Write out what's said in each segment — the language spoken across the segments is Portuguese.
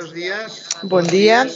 Buenos días. Bom dia.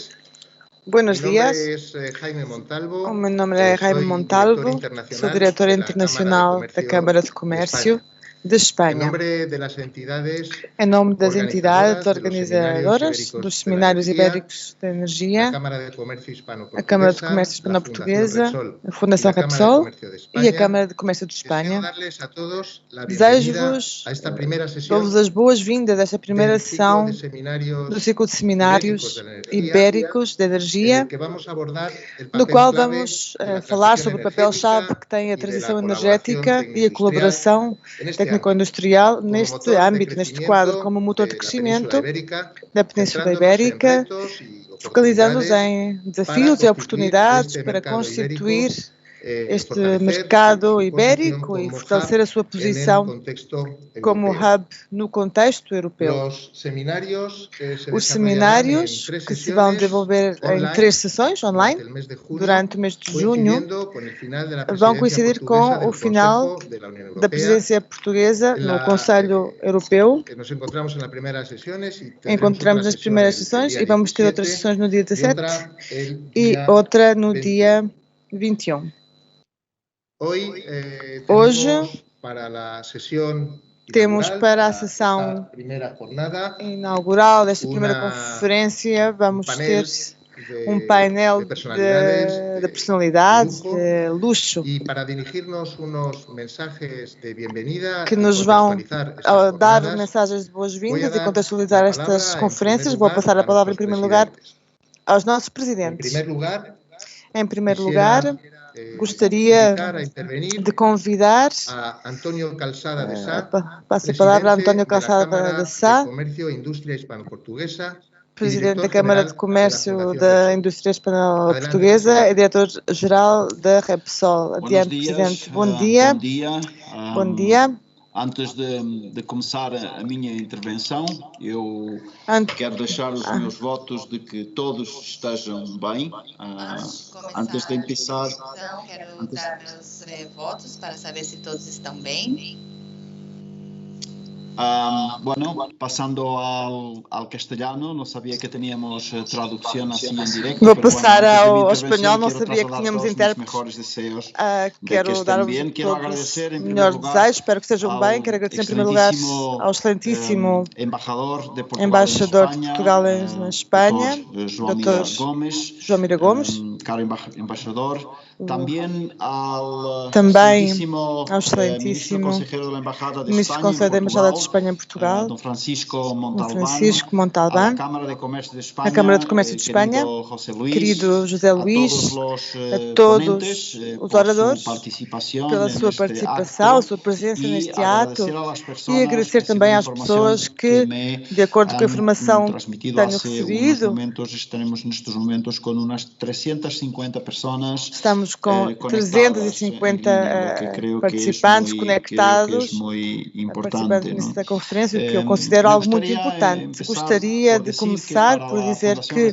Buenos Mi nombre días. es Jaime Montalvo. O meu nome é Jaime Soy Montalvo, director sou internacional diretor de la internacional da Câmara de Comércio de En Espanha. nombre de las entidades Em nome das entidades organizadoras organizadoras dos seminários ibéricos da la energia, Cámara de Comercio a Câmara de Hispano-Portuguesa, Comércio la Fundación Hispano-Portuguesa, Repsol a Fundação y la Cámara de Repsol Comercio de e a España, Câmara de Comércio de deseo Espanha. darles a todos la bienvenida Desejo-vos a esta primera sesión dou-vos as boas-vindas a esta primeira del ciclo sessão de seminarios do ciclo de ibéricos seminários de la energía, ibéricos da en energia, el que vamos a abordar el no papel qual clave vamos de la falar transición sobre o papel-chave energética que tem a y de la transição colaboración energética e a tecnoindustrial colaboração en este ámbito, técnico-industrial como neste motor de âmbito, neste quadro, crecimiento como motor de de la península crescimento ibérica, da Península centrándonos en Ibérica, retos y focalizando-nos oportunidades em para desafios e constituir oportunidades este para mercado constituir ibérico, este fortalecer mercado su posición ibérico e como fortalecer a hub sua en el posição contexto como europeo. hub no contexto europeu. Los seminarios se Os desarrollarán en seminários 3 que se vão sesiones desenvolver em online 3 sessões online durante el mes de junio, durante o mês de junho, coincidiendo con el final de la vão presidencia coincidir portuguesa com o del final Consejo de la Unión da Europea, presidência portuguesa en no la Conselho Europeu. que nos encontramos en las primeras sesiones y tendremos Encontramos otra nas sesión primeiras el sessões día e vamos ter outras 17 sessões no dia y 17 otra el e día outra no 21. dia 21. Hoy Hoje tenemos para la sesión temos inaugural, para a para sessão esta primera jornada, inaugural desta primeira un conferência, vamos ter panel painel de personalidades de personalidades, lujo, de luxo, y para dirigirnos unos mensajes de bienvenida que y nos vão contextualizar estas dar jornadas, mensagens de voy a boas-vindas e dar contextualizar la estas palabra en primer conferências. Vou lugar passar a a palavra em nuestros primeiro lugar presidentes. aos nossos En presidentes. primer lugar, Em primeiro lugar, quisiera gostaria invitar a intervenir de convidar, a Antonio Calzada de Sá, passo a palavra a presidente António de la Calçada Cámara de de Sá, Comercio e Industria Hispano-Portuguesa y presidente da director Câmara de general de la Comércio Fundación da Repsol. Indústria Adelante, Espanhola-Portuguesa presidente. e diretor-geral da Repsol. Buenos Adiante, días, presidente. Bom dia. bom dia. Bom dia. Antes de começar a minha intervenção, eu Ant- quero deixar os meus votos de que todos estejam bem. Antes de começar, quero dar meus votos para saber se todos estão bem. Bueno, pasando al castellano, no sabía que teníamos traducción así en directo. Vou pero passar bueno, antes de mi ao intervención espanhol, não quiero sabia que trasladar tínhamos todos mis intérpretes. mejores deseos de que Quero estén dar-vos bien. a Quiero todos agradecer en primer melhores lugar desejos, espero que estejam bem. ao Quero agradecer em primeiro lugar ao excelentíssimo embaixador de Portugal embaixador en de Espanha, Portugal na Espanha, Dr. Dr. João Mira Gomes, caro embaixador, também ao também excelentíssimo ao ministro excelentíssimo consejero da Embaixada de Ministro do Espanha em Conselho da Embaixada de Portugal, Espanha em Portugal, Dom Francisco Dom Montalbán, Francisco à Montalbán, Câmara de Comércio de à Espanha, Câmara de Comércio de Espanha, querido José Luís, querido José a Luís, todos a os todos ponentes os por oradores sua participação pela sua neste participação, a acto sua presença e neste ato agradecer às e pessoas agradecer que também según às pessoas que, de acordo com a informação que transmitido tenho hace unos recebido, momentos, estaremos nestes momentos com umas 350 pessoas estamos com conectadas 350 em línea, que creo participantes que é conectados, muito participantes importante, nesta ¿no? conferência, o que eu considero algo muito importante. Gostaria de começar por dizer que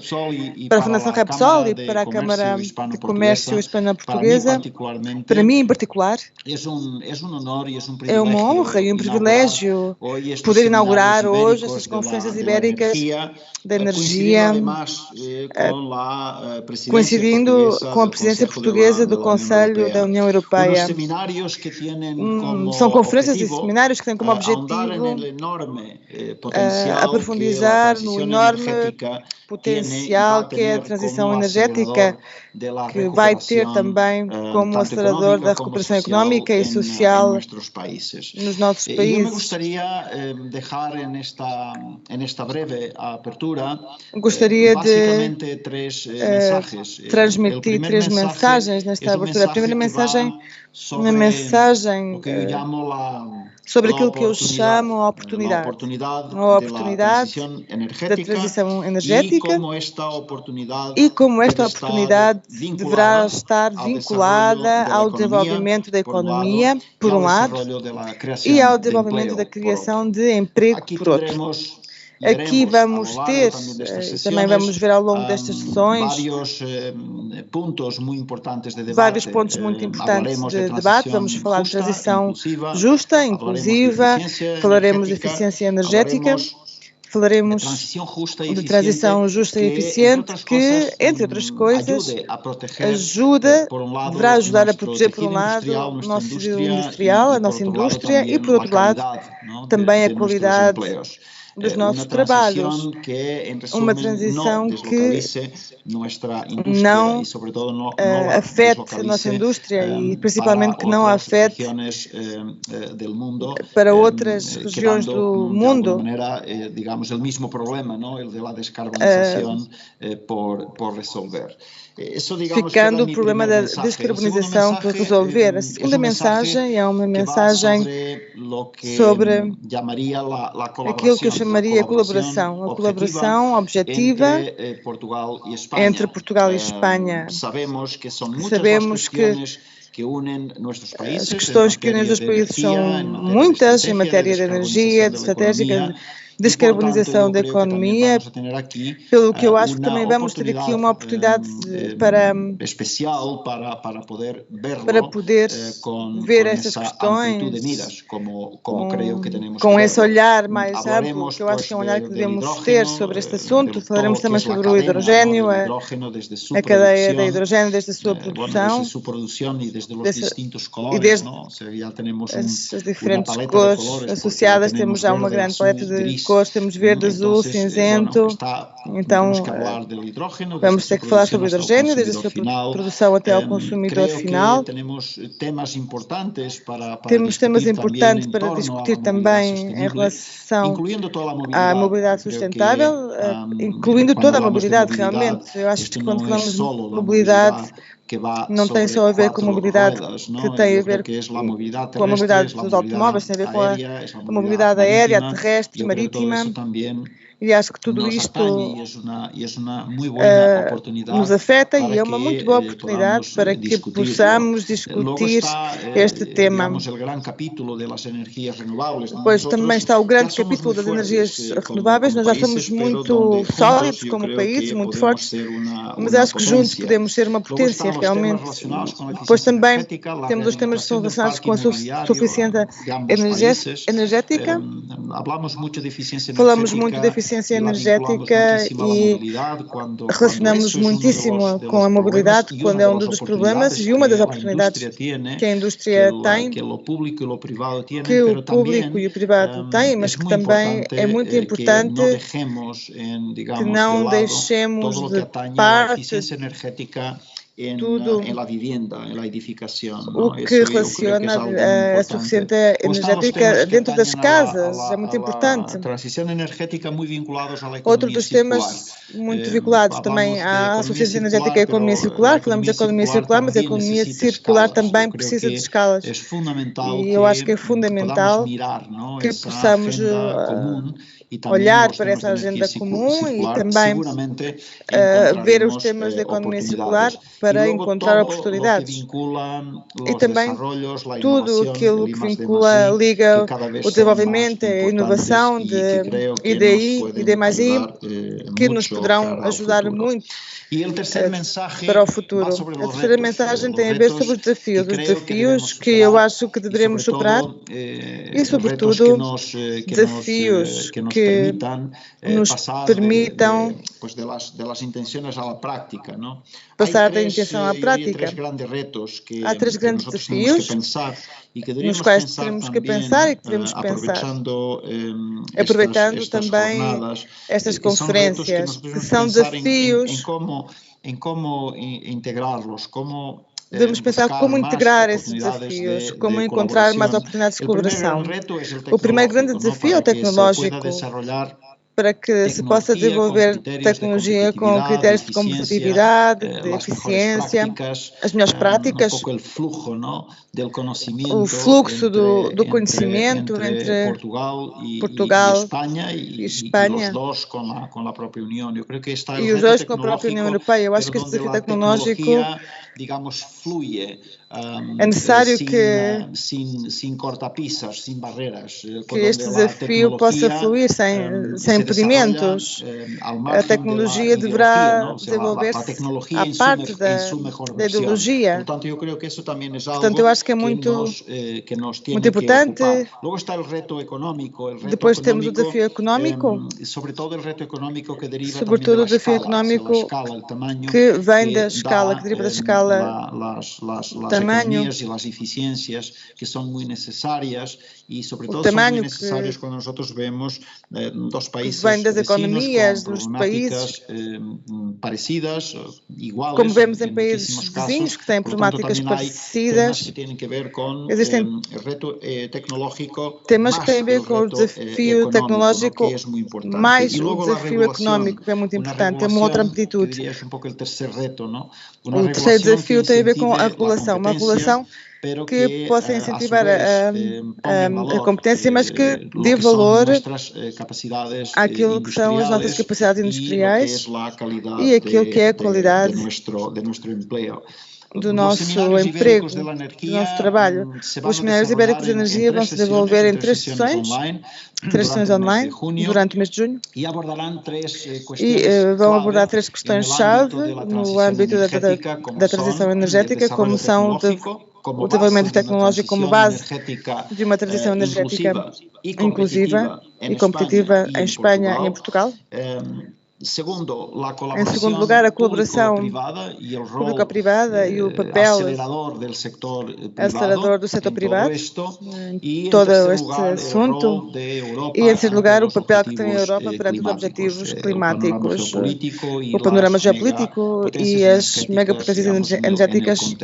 para a Fundação Repsol e para a Câmara de Comércio Hispano-Portuguesa, para mim em particular, é uma honra e um privilégio poder inaugurar hoje estas conferências ibéricas da energia, coincidindo com a presidência portuguesa do Conselho da União Europeia. São conferências e seminários que têm como objetivo aprofundizar no enorme potencial que é a transição energética, que vai ter também como acelerador da recuperação económica e social nos nossos países. Eu gostaria de deixar nesta breve abertura basicamente transmitir três mensagens nesta abertura. A primeira mensagem é uma mensagem sobre aquilo que eu chamo a oportunidade da transição energética e como esta oportunidade deverá estar vinculada ao desenvolvimento da economia, por um lado, e ao desenvolvimento da criação de emprego, por outro. Aqui vamos ter, também vamos ver ao longo destas sessões, vários pontos muito importantes de debate. Vamos falar de transição justa, inclusiva, falaremos de eficiência energética, falaremos de transição justa e eficiente que, entre outras coisas, deverá ajudar a proteger, por um lado, o nosso tecido industrial, a nossa indústria e, por outro lado, também a qualidade dos nossos trabalhos. Uma transição que não afete a nossa indústria e, principalmente, que não a afete para outras regiões do mundo. Digamos, o mesmo problema, não? O da descarbonização por resolver. Ficando o problema da descarbonização por resolver. A segunda mensagem é uma mensagem sobre aquilo que eu chamaria colaboração. A colaboração objetiva entre Portugal e Espanha. Sabemos que as questões que unem os países são muitas em matéria de energia, de estratégia, descarbonização da economia, pelo que eu acho que também vamos ter aqui uma oportunidade especial para poder ver estas questões com esse olhar mais amplo, que eu acho que é um olhar que devemos ter sobre este assunto. Falaremos também sobre o hidrogênio, a cadeia da hidrogênio desde a sua produção e desde as diferentes cores associadas. Temos já uma grande paleta de cores, temos verde, azul, cinzento. Então, vamos ter que falar sobre o hidrogênio, desde a sua produção até ao consumidor final. Temos temas importantes para discutir também em relação à mobilidade sustentável, incluindo toda a mobilidade, realmente. Eu acho que quando falamos de mobilidade, não tem só a ver com a mobilidade que tem a ver com a mobilidade dos automóveis, tem a ver com a mobilidade aérea, terrestre, marítima. E acho que tudo isto nos afeta e é uma muito boa oportunidade para que possamos discutir este tema. Pois também está o grande capítulo das energias renováveis. Nós já somos muito sólidos como país, muito fortes, mas acho que juntos podemos ser uma potência realmente. Depois também temos os temas que são relacionados com a suficiência energética. Falamos muito de eficiência energética e relacionamos muitíssimo com a mobilidade quando é um dos problemas e uma das oportunidades que a indústria tem, que o público e o privado têm, mas que também é muito importante que não deixemos de parte tudo o que relaciona a suficiência energética dentro das casas, é muito importante. Outro dos temas muito vinculados também à suficiência energética e à economia circular. Falamos de economia circular, mas a economia circular também precisa de escalas. E eu acho que é fundamental que possamos olhar para essa agenda comum e também ver os temas da economia circular para encontrar oportunidades. E também tudo aquilo que liga o desenvolvimento, a inovação de IDI, ID+I, que nos poderão ajudar muito para o futuro. A terceira mensagem tem a ver sobre os desafios que eu acho que deveremos superar e, sobretudo, desafios que nos permitam passar da intenção à prática. Há três grandes desafios nos quais teremos que pensar e que devemos pensar, aproveitando também estas conferências, que são desafios. Em como integrá-los, devemos pensar como integrar esses desafios, como encontrar mais oportunidades de colaboração. O primeiro grande desafio é o tecnológico, para que se possa desenvolver tecnologia com critérios de competitividade, de eficiência, as melhores práticas, o fluxo do conhecimento entre Portugal e Espanha, e os dois com a própria União Europeia. Eu acho que esse desafio tecnológico digamos, fluye É necessário que sin cortapisas, sin barreras. este desafio possa fluir sem impedimentos. A tecnologia deverá desenvolver-se à parte da ideologia. Portanto, eu creio que isso também é algo Portanto, eu acho que é muito importante. Logo está o reto económico. Depois temos o desafio económico. Sobretudo o reto económico que deriva Sobretudo o desafio económico que vem da escala, que deriva da escala, economias e as eficiências que são muito necessárias e, sobretudo, são muito necessárias quando nós vemos dos países que vem das economias dos países parecidas, iguais, como vemos em países vizinhos que têm problemáticas parecidas. Que têm a ver com existem o reto tecnológico, temas que têm a ver com o desafio tecnológico, mais o desafio económico, que é muito importante. É uma outra amplitude. O terceiro desafio tem a ver com a regulação. Uma regulação que possa incentivar a competência, mas que dê valor àquilo que são as nossas capacidades industriais e aquilo que é a qualidade do nosso emprego, do nosso trabalho. Os seminários ibéricos de energia vão se desenvolver em 3 sessões online, durante o mês de junho, e vão abordar 3 questões-chave no âmbito da transição energética, como são o desenvolvimento tecnológico como base de uma transição energética inclusiva e competitiva em Espanha e em Portugal. Em segundo lugar, a colaboração público-privada e o papel acelerador do setor privado em todo este assunto. E, em terceiro lugar, o papel que tem a Europa perante os objetivos climáticos, o panorama geopolítico e as megapotências energéticas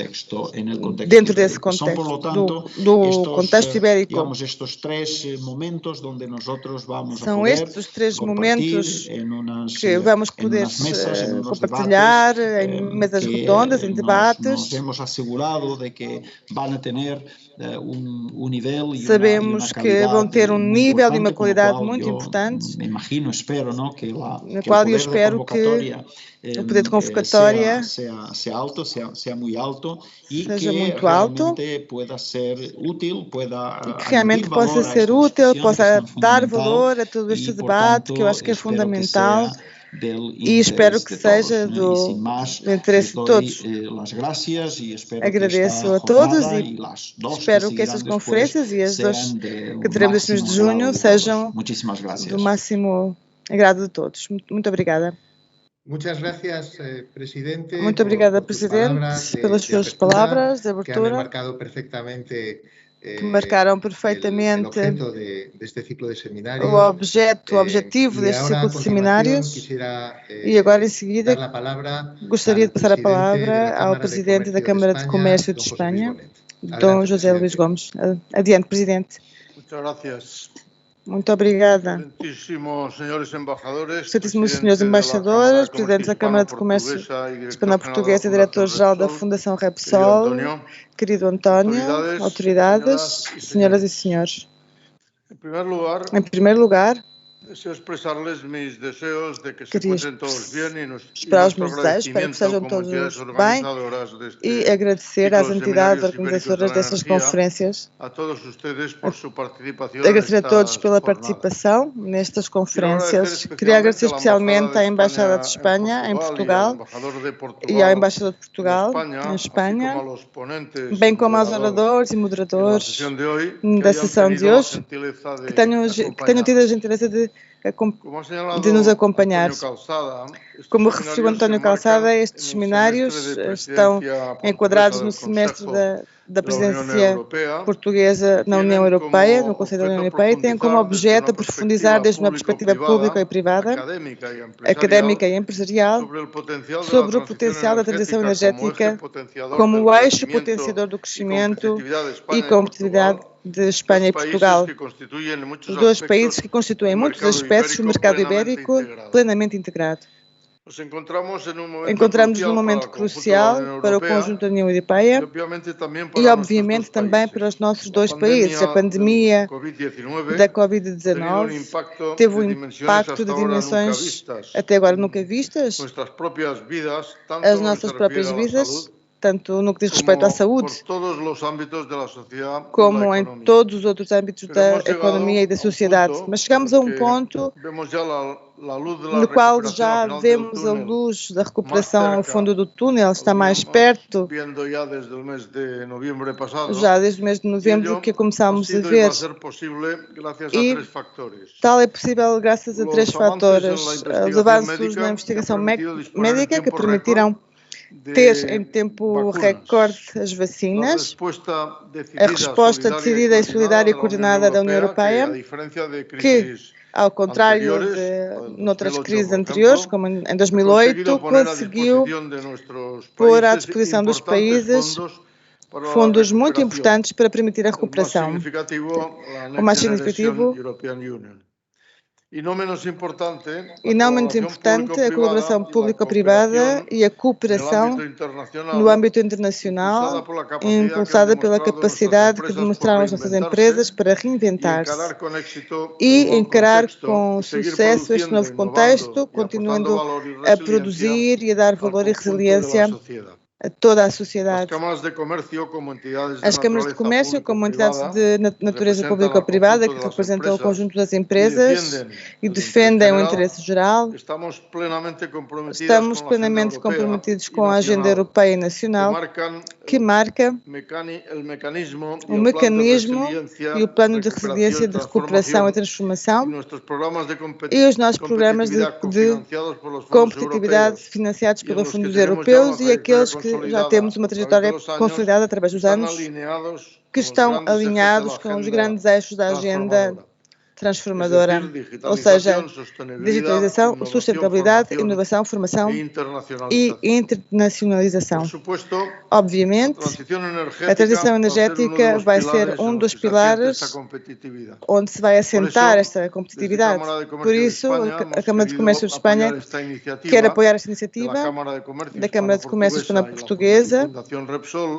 dentro desse contexto, do contexto ibérico. São estes os 3 momentos que vamos poder compartilhar em mesas redondas, em debates. Sabemos que vão ter um nível e uma qualidade muito importantes, na qual eu espero que o poder de convocatória seja muito alto e que realmente possa ser útil, possa dar valor a todo este debate, que eu acho que é fundamental. E espero que seja do interesse de todos. Agradeço a todos e espero que estas conferências e as 2 que teremos este mês de junho sejam do máximo agrado de todos. Muito obrigada. Muito obrigada, Presidente, pelas suas palavras de abertura, que marcaram perfeitamente o objetivo deste ciclo de seminários. E agora, em seguida, gostaria de passar a palavra ao Presidente da Câmara de Comércio de Espanha, Dom José Luís Gomes. Adiante, Presidente. Muito obrigada. Excelentíssimos senhores embaixadores, presidentes da Câmara de Comércio Espanhol Portuguesa e diretor-geral da Fundação Repsol, querido António, autoridades, senhoras e senhores. Em primeiro lugar, queria esperar os meus desejos para que estejam todos bem e agradecer às entidades organizadoras destas conferências, agradecer a todos pela participação nestas conferências. Queria agradecer especialmente à Embaixada de Espanha em Portugal e ao Embaixador de Portugal em Espanha, bem como aos oradores e moderadores da sessão de hoje, que tenham tido a gentileza de nos acompanhar. Como referiu António Calçada, estes seminários estão enquadrados no semestre da presidência portuguesa na União Europeia, no Conselho da União Europeia, e têm como objeto aprofundizar desde uma perspectiva pública e privada, académica e empresarial, sobre o potencial da transição energética como o eixo potenciador do crescimento e competitividade de Espanha e Portugal, os 2 países que constituem em muitos aspectos o mercado ibérico plenamente integrado. Encontramos num momento crucial para o conjunto da União Europeia e, obviamente, também para os nossos 2 países. A pandemia da Covid-19 teve um impacto de dimensões até agora nunca vistas. As nossas próprias vidas, tanto no que diz respeito à saúde, como em todos os outros âmbitos da economia e da sociedade. Mas chegamos a um ponto no qual já vemos a luz da recuperação ao fundo do túnel, está mais perto, já desde o mês de novembro que começámos a ver. E tal é possível graças a 3 fatores. Os avanços na investigação médica que permitiram ter em tempo recorde as vacinas, a resposta decidida e solidária e coordenada da União Europeia, que, ao contrário de noutras crises anteriores, como em 2008, conseguiu pôr à disposição dos países fundos muito importantes para permitir a recuperação. O mais significativo e não menos importante, a colaboração público-privada e a cooperação no âmbito internacional, impulsada pela capacidade que demonstraram as nossas empresas para reinventar-se e encarar com sucesso este novo contexto, continuando a produzir e a dar valor e resiliência a toda a sociedade. As câmaras de comércio, como entidades de natureza pública ou privada, que representam o conjunto das empresas e defendem o interesse geral, estamos plenamente comprometidos com a agenda europeia e nacional, que marca o mecanismo e o plano de resiliência, de recuperação e transformação e os nossos programas de competitividade financiados pelos fundos europeus e aqueles que já temos uma trajetória consolidada através dos anos que estão alinhados com os grandes eixos da agenda transformadora, ou seja, digitalização, sustentabilidade, inovação, formação e internacionalização. Obviamente, a transição energética vai ser um dos pilares onde se vai assentar esta competitividade. Por isso, a Câmara de Comércio de Espanha quer apoiar esta iniciativa da Câmara de Comércio Espanhola Portuguesa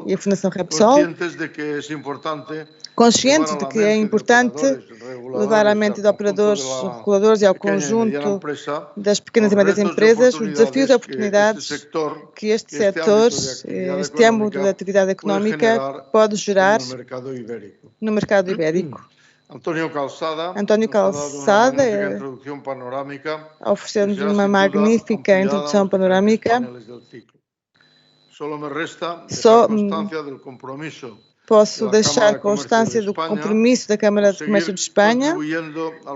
e a Fundação Repsol, conscientes de que é importante levar à mente de operadores, reguladores e ao conjunto das pequenas e médias empresas os desafios e oportunidades que este setor, este âmbito da atividade económica pode gerar no mercado ibérico. António Calçada ofereceu-nos uma magnífica introdução panorâmica. Só posso deixar constância do compromisso da Câmara de Comércio de Espanha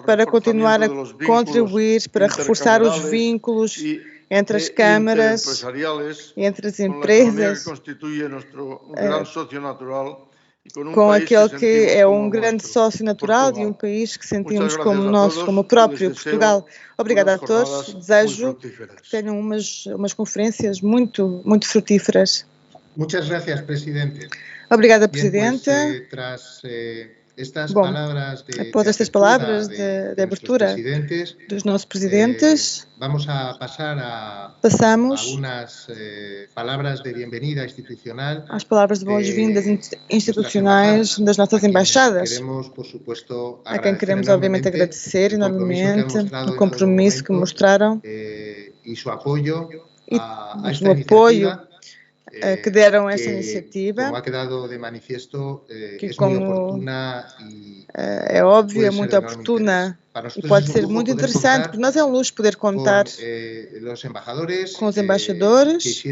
para continuar a contribuir para reforçar os vínculos entre as câmaras e entre as empresas com aquele que é um grande sócio natural de um país que sentimos como nosso, como o próprio Portugal. Obrigada a todos. Desejo que tenham umas conferências muito frutíferas. Muchas gracias, presidente. Obrigada, Presidente. Bom, após estas palavras de abertura dos nossos presidentes, passamos às palavras de boas-vindas institucionais das nossas embaixadas, a quem queremos, obviamente, agradecer enormemente o compromisso que mostraram e o apoio que deram esta iniciativa, que, como é óbvio, é muito oportuna e pode ser muito interessante. Para nós é um luxo poder contar com os embaixadores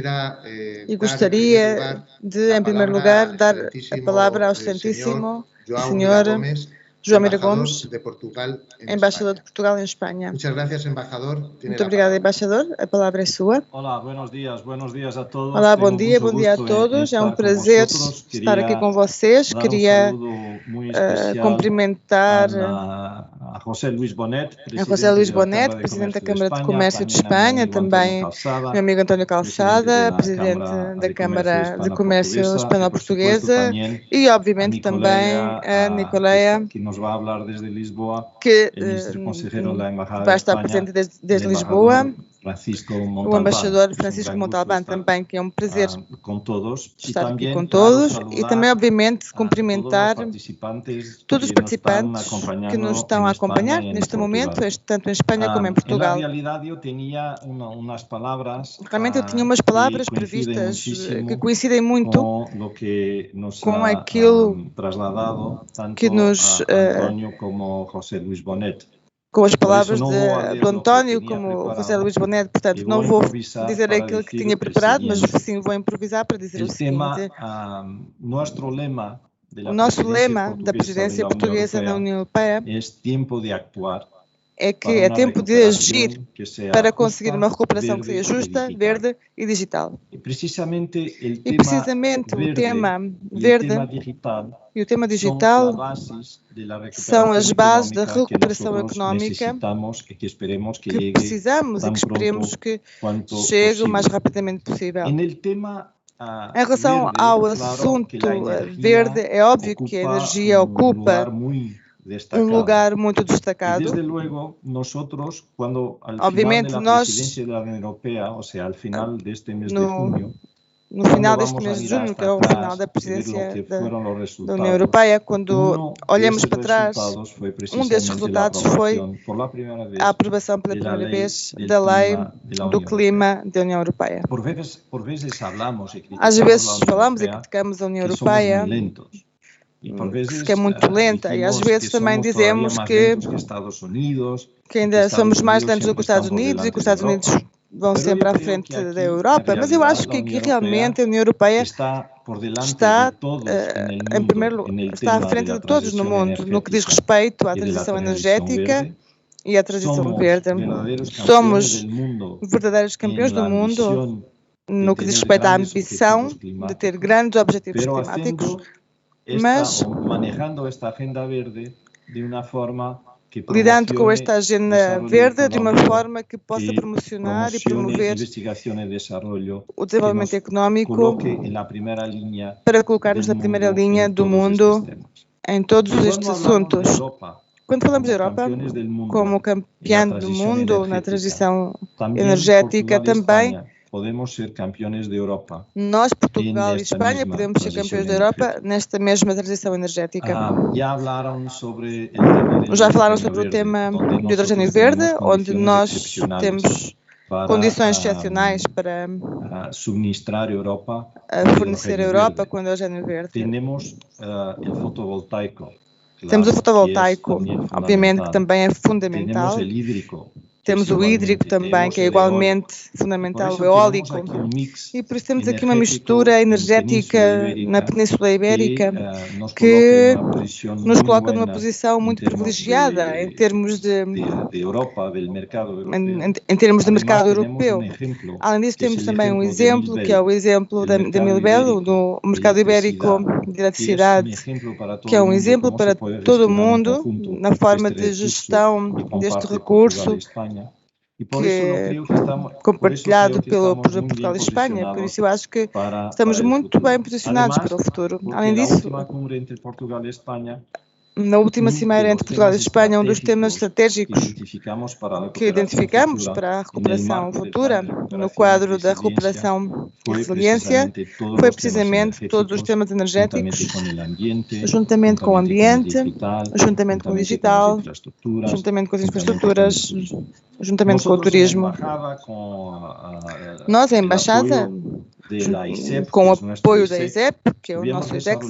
e gostaria de, em primeiro lugar, dar a palavra ao excelentíssimo Sr. João Mira Gomes, embaixador de Portugal em Espanha. Muito obrigada, embaixador. A palavra é sua. Olá, buenos días a todos. Olá, bom dia a todos. É um prazer estar aqui com vocês. Queria cumprimentar a José Luís Bonet, presidente da Câmara de Comércio de Espanha, também meu amigo António Calçada, presidente da Câmara de Comércio Espanhola Portuguesa e, obviamente, também a Nicoleia, que vai estar presente desde Lisboa, o embaixador Francisco Montalbán também, que é um prazer estar aqui com todos, e também, obviamente, cumprimentar todos os participantes que nos estão a acompanhar neste momento, tanto em Espanha como em Portugal. Realmente eu tinha umas palavras previstas que coincidem muito com aquilo que nos... com as palavras do António, como José Luís Bonet, portanto, não vou dizer aquilo que tinha preparado, mas sim vou improvisar para dizer o seguinte. O nosso lema da presidência portuguesa na União Europeia é que é tempo de agir para conseguir uma recuperação que seja justa, verde e digital. E precisamente o tema verde e o tema digital são as bases da recuperação económica que precisamos e que esperemos que chegue o mais rapidamente possível. Em relação ao assunto verde, é óbvio que a energia ocupa um lugar muito destacado. Obviamente, nós, no final deste mês de junho, que é o final da presidência da União Europeia, quando olhamos para trás, um desses resultados foi a aprovação pela primeira vez da Lei do Clima da União Europeia. Às vezes falamos e criticamos a União Europeia, que é muito lenta, e às vezes também dizemos que ainda somos mais lentos do que os Estados Unidos e que os Estados Unidos vão sempre à frente da Europa, mas eu acho que aqui realmente a União Europeia está em primeiro lugar, está à frente de todos no mundo, no que diz respeito à transição energética e à transição verde. Somos verdadeiros campeões do mundo no que diz respeito à ambição de ter grandes objetivos climáticos, mas lidando com esta agenda verde de uma forma que possa promocionar e promover o desenvolvimento económico para colocar-nos na primeira linha do mundo em todos estes assuntos. Quando falamos da Europa como campeã do mundo na transição energética, também podemos ser campeões da Europa. Nós, Portugal e Espanha, podemos ser campeões da Europa nesta mesma transição energética. Já falaram sobre o tema do hidrogênio verde, onde nós temos condições excepcionais para suministrar Europa, fornecer a Europa com hidrogênio verde. Temos o fotovoltaico. Temos o fotovoltaico, obviamente, que também é fundamental. Temos o hídrico também, que é igualmente fundamental, o eólico. E por isso temos aqui uma mistura energética na Península Ibérica que nos coloca numa posição muito privilegiada em termos de mercado europeu. Além disso, temos também um exemplo, que é o exemplo da Milbel, do mercado ibérico de eletricidade, que é um exemplo para todo o mundo na forma de gestão deste recurso, que é compartilhado por Portugal e Espanha. Por isso eu acho que estamos muito bem posicionados para o futuro. Além disso, na última cimeira entre Portugal e Espanha, um dos temas estratégicos que identificamos para a recuperação futura, no quadro da recuperação e resiliência, foi precisamente todos os temas energéticos, juntamente com o ambiente, juntamente com o digital, juntamente com as infraestruturas, juntamente com o turismo. Nós, a Embaixada, com o apoio da ISEP, que é o nosso ISEX,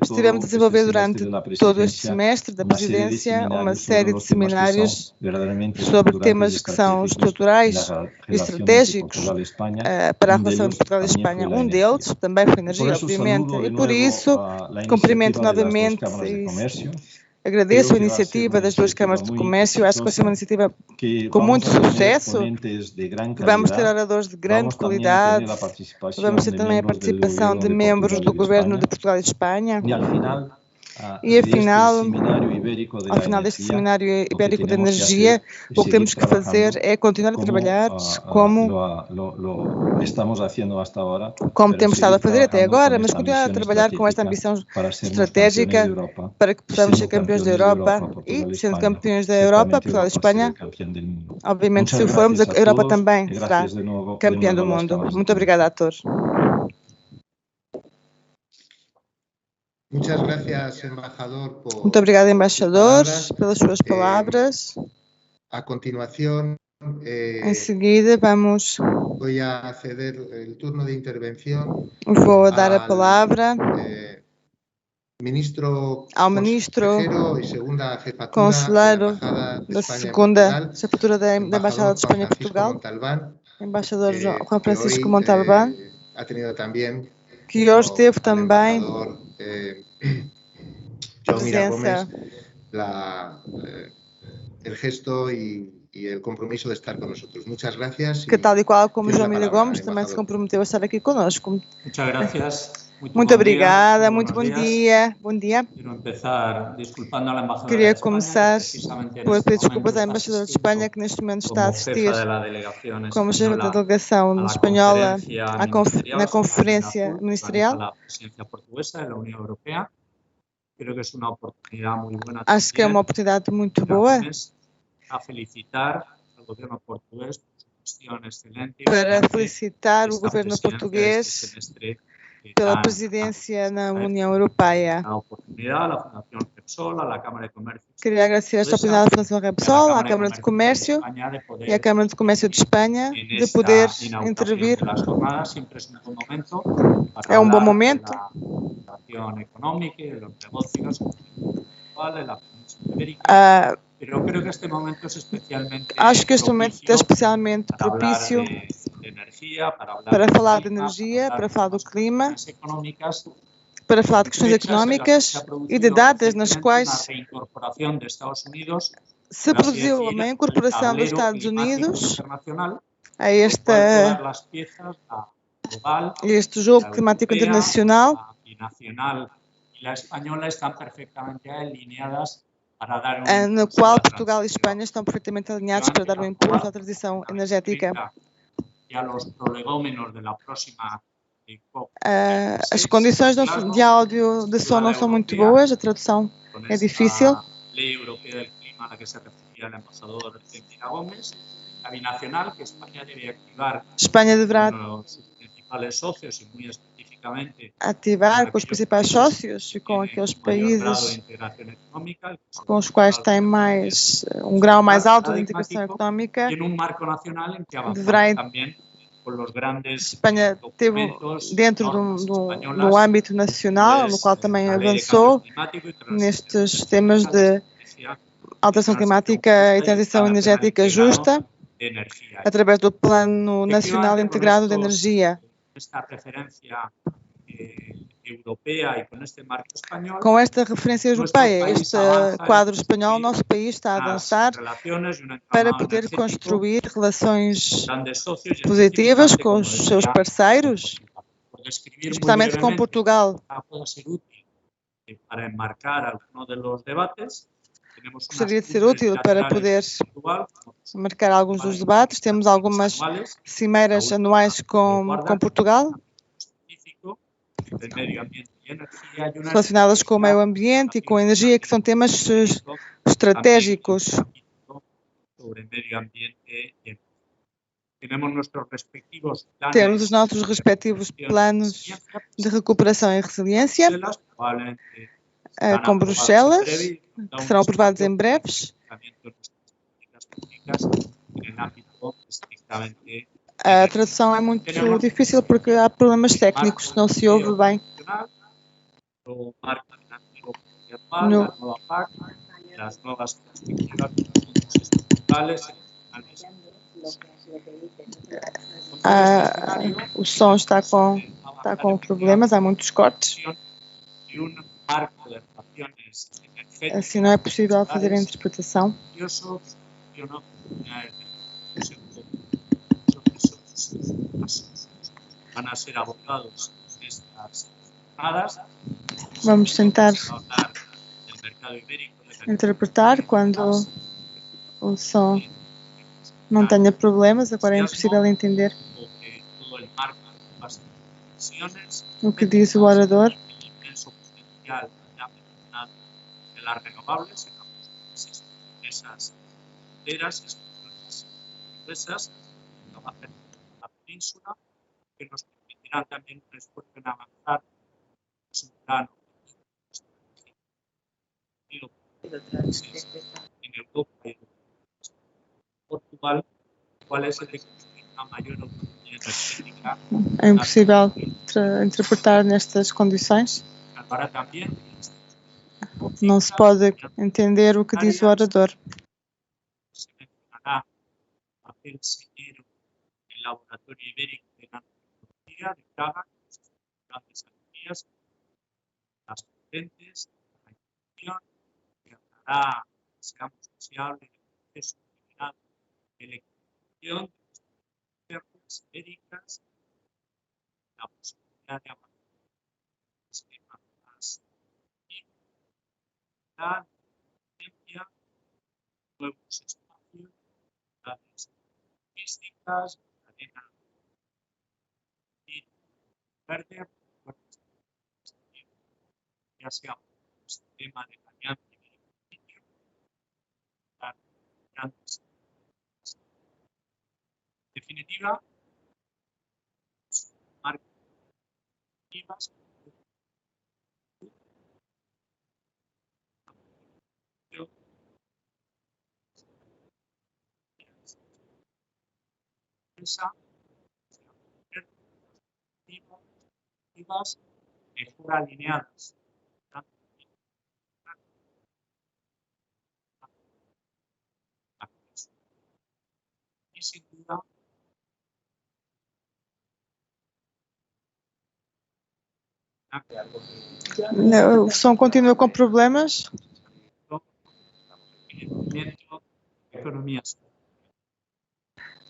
estivemos a desenvolver durante todo este semestre da presidência uma série de seminários sobre temas que são estruturais e estratégicos para a relação entre Portugal e Espanha. Um deles também foi energia, obviamente, e por isso cumprimento novamente agradeço a iniciativa das duas câmaras de comércio. Acho que vai ser uma iniciativa com muito sucesso. Vamos ter oradores de grande qualidade. Vamos ter também a participação de membros do governo de Portugal e de Espanha. E afinal, ao final deste Seminário Ibérico de Energia, o que temos que fazer é continuar a trabalhar como temos estado a fazer até agora, mas continuar a trabalhar com esta ambição estratégica para que possamos ser campeões da Europa e, sendo campeões da Europa, Portugal e Espanha, obviamente, se o formos, a Europa também será campeã do mundo. Muito obrigada a todos. Muito obrigado, embaixador, pelas suas palavras. A continuación, em seguida, vou dar a palavra ao ministro conselheiro da segunda Jefatura da Embaixada de Espanha em Portugal, embaixador Juan Francisco Montalbán, que hoje teve também presença que, tal e qual como João Mira Gomes, também se comprometeu a estar aqui conosco. Muito obrigada, muito bom dia. Bom dia. Queria começar por pedir desculpas à Embaixadora de Espanha, que neste momento está a assistir como chefe da delegação espanhola na Conferência Ministerial. Acho que é uma oportunidade muito boa para felicitar o governo português pela presidência na União Europeia. Queria agradecer esta oportunidade à Fundação Repsol, à Câmara de Comércio e à Câmara de Comércio de Espanha de poder intervir. É um bom momento. Acho que este momento é especialmente propício para falar de energia, para falar do clima, para falar de questões económicas e de datas nas quais se produziu uma incorporação dos Estados Unidos a este jogo climático internacional, no qual Portugal e Espanha estão perfeitamente alinhados para dar um impulso à transição energética. As condições de áudio de som não são muito boas, a tradução é difícil. Espanha deverá ativar com os principais sócios e com aqueles países com os quais tem um grau mais alto de integração económica. Deverá Espanha teve dentro do âmbito nacional, no qual também avançou nestes temas de alteração climática e transição energética justa, através do Plano Nacional Integrado de Energia. Com esta referência europeia, este quadro espanhol, o nosso país está a avançar para poder construir relações positivas com os seus parceiros, especialmente com Portugal. Gostaria de ser útil para poder marcar alguns dos debates. Temos algumas cimeiras anuais com Portugal, relacionadas com o meio ambiente e com a energia, que são temas estratégicos. Temos os nossos respectivos planos de recuperação e resiliência com Bruxelas, que serão aprovados em breves. A tradução é muito difícil porque há problemas técnicos, não se ouve bem. O som está com problemas, há muitos cortes. Assim não é possível fazer a interpretação. Vamos tentar interpretar quando o som não tenha problemas. Agora é impossível entender o que diz o orador. É impossível interpretar nestas condições. Não se pode entender o que diz o orador. O som continua com problemas.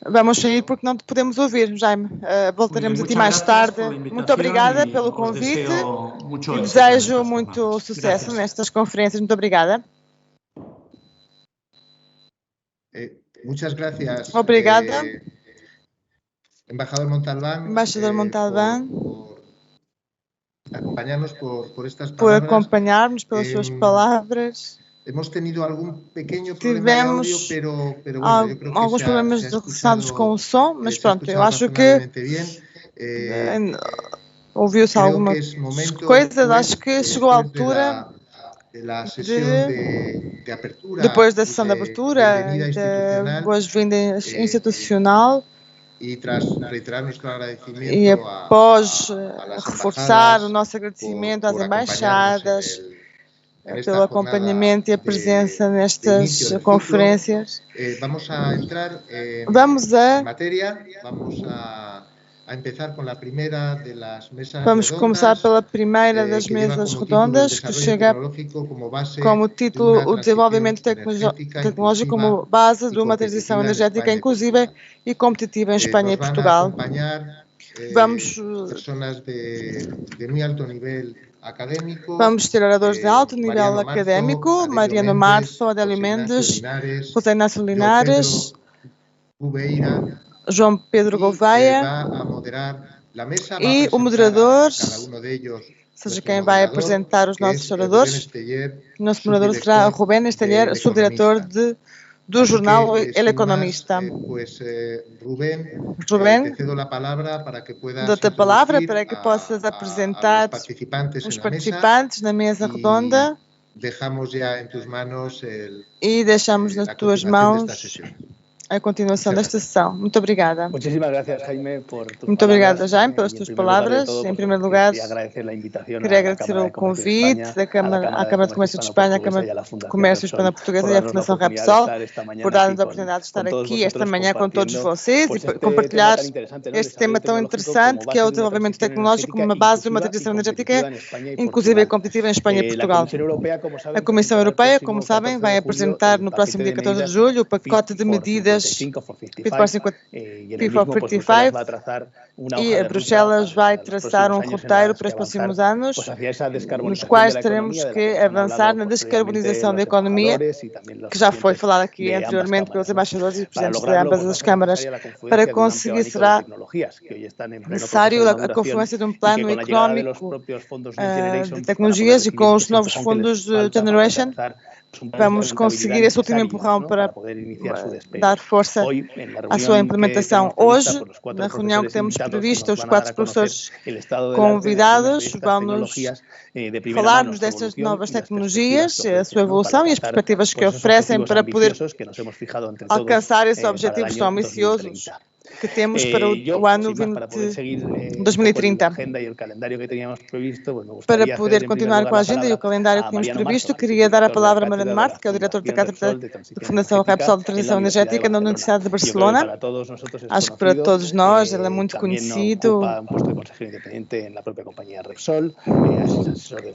Vamos sair porque não te podemos ouvir, Jaime. Voltaremos a ti mais tarde. Muito obrigada pelo convite e desejo muito sucesso nestas conferências. Muito obrigada. Muchas gracias. Obrigada. Embaixador Montalbán. Embaixador Montalbán. Por acompanhar-nos pelas suas palavras. Hemos tenido algum pequeno problema de áudio, pero bueno, eu creo que alguns problemas relacionados com o som, mas pronto, eu acho que ouviu-se algumas coisas. Acho que chegou a altura depois da sessão de abertura, da boas-vinda institucional, e após reforçar o nosso agradecimento às embaixadas pelo acompanhamento e a presença nestas conferências. Vamos começar pela primeira das mesas redondas, que chega como título o desenvolvimento tecnológico como base de uma transição energética inclusiva e competitiva em Espanha e Portugal. Vamos ter oradores de alto nível académico: Mariano Marzo, Adélio Mendes, José Inácio Linares, João Pedro Gouveia, e o moderador, seja quem vai apresentar os nossos oradores. O nosso moderador será Rubén Esteller, subdiretor do jornal El Economista. Rubén, dou-te a palavra para que possas apresentar os participantes na mesa redonda e deixamos nas tuas mãos a continuação desta sessão. Muito obrigada. Muito obrigada, Jaime, pelas tuas palavras. Em primeiro lugar, queria agradecer o convite à Câmara de Comércio de Espanha, à Câmara de Comércio Hispana Portuguesa e à Fundação Repsol por dar-nos a oportunidade de estar aqui esta manhã com todos vocês e compartilhar este tema tão interessante que é o desenvolvimento tecnológico como uma base de uma transição energética inclusiva e competitiva em Espanha e Portugal. A Comissão Europeia, como sabem, vai apresentar no próximo dia 14 de julho o pacote de medidas Fit for 55 e Bruxelas vai traçar um roteiro para os próximos anos, nos quais teremos que avançar na descarbonização da economia, que já foi falado aqui anteriormente pelos embaixadores e presidentes de ambas as câmaras. Para conseguir, será necessário a confluência de um plano económico de tecnologias, e com os novos fundos de Generation vamos conseguir esse último empurrão para dar força à sua implementação. Hoje, na reunião que temos prevista, os 4 professores convidados vão-nos falar-nos destas novas tecnologias, a sua evolução e as perspectivas que oferecem para poder alcançar esses objetivos tão ambiciosos que temos para o ano 2030. Para poder continuar com a agenda e o calendário que tínhamos previsto, queria dar a palavra a Mariano Martí, que é o diretor da Cátedra da Fundação Repsol de Transição Energética na Universidade de Barcelona. Acho que para todos nós ele é muito conhecido.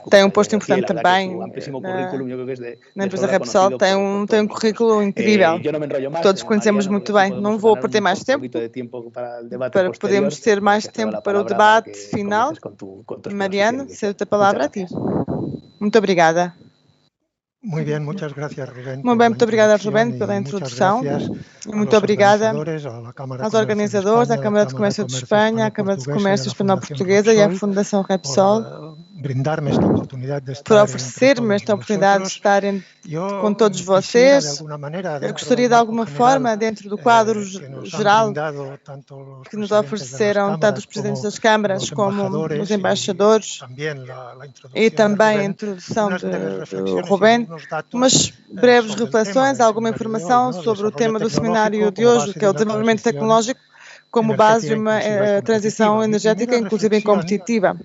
Tem um posto importante também na empresa Repsol, tem um currículo incrível. Todos conhecemos muito bem. Não vou perder mais tempo para podermos ter mais tempo para o debate final. Mariano, cedo a palavra a ti. Muito obrigada. Muito bem, muitas gracias, Rubén. Muito bem, muito obrigada, Rubén, pela introdução. E muito obrigada aos organizadores, à Câmara de Comércio de Espanha, à Câmara de Comércio Espanhol Portuguesa e à Fundação Repsol por oferecer-me esta oportunidade de estar com todos vocês. Eu gostaria, de alguma forma, dentro do quadro geral que nos ofereceram tanto os presidentes das câmaras como os embaixadores e também a introdução do Rubén, umas breves reflexões, alguma informação sobre o tema do seminário de hoje, que é o desenvolvimento tecnológico como base de uma transição energética, inclusive e competitiva.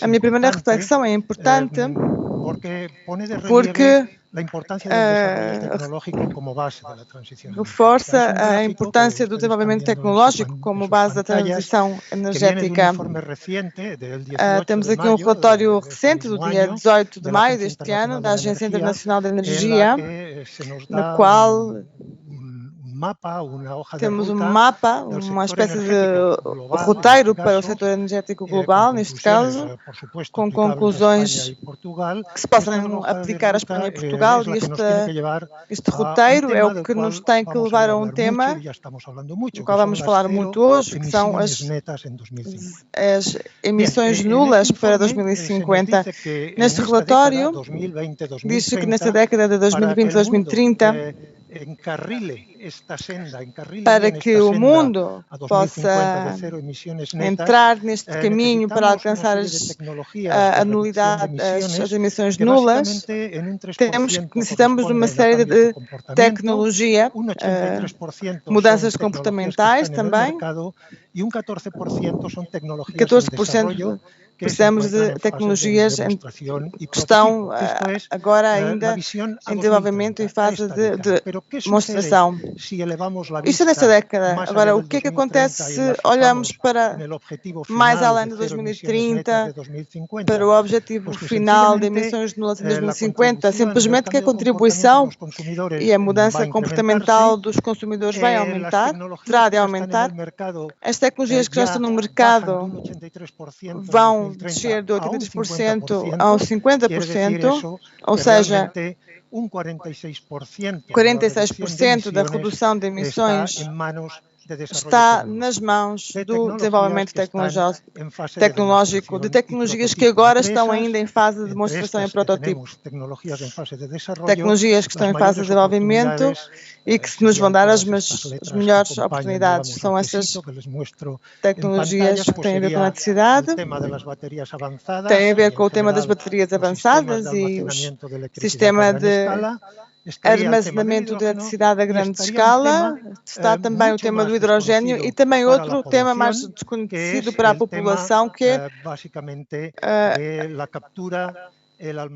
A minha primeira reflexão é importante porque reforça a importância do desenvolvimento tecnológico como base da transição energética. Temos aqui um relatório recente do dia 18 de maio deste ano da Agência Internacional de Energia, no qual temos um mapa, uma espécie de roteiro para o setor energético global, neste caso, com conclusões que se possam aplicar à Espanha e Portugal. E este roteiro é o que nos tem que levar a um tema do qual vamos falar muito hoje, que são as emissões nulas para 2050. Neste relatório, diz-se que nesta década de 2020 a 2030, para que o mundo possa entrar neste caminho para alcançar a nulidade, as emissões nulas, necessitamos de uma série de tecnologia, mudanças comportamentais também, 14% precisamos de tecnologias que estão agora ainda em desenvolvimento e fase de demonstração. Isto é nesta década. Agora, o que é que acontece se olhamos para mais além de 2030, para o objetivo final de emissões nulas em 2050? Simplesmente que a contribuição e a mudança comportamental dos consumidores vai aumentar, terá de aumentar. As tecnologias que já estão no mercado vão descer de 83% a 50%, ou seja, 46% da redução de emissões está nas mãos do desenvolvimento tecnológico, de tecnologias que agora estão ainda em fase de demonstração e protótipo. Tecnologias que estão em fase de desenvolvimento e que nos vão dar as melhores oportunidades. São essas tecnologias que têm a ver com a eletricidade, têm a ver com o tema das baterias avançadas e o sistema de armazenamento de eletricidade a grande escala. Está também o tema do hidrogênio e também outro tema mais desconhecido para a população, que é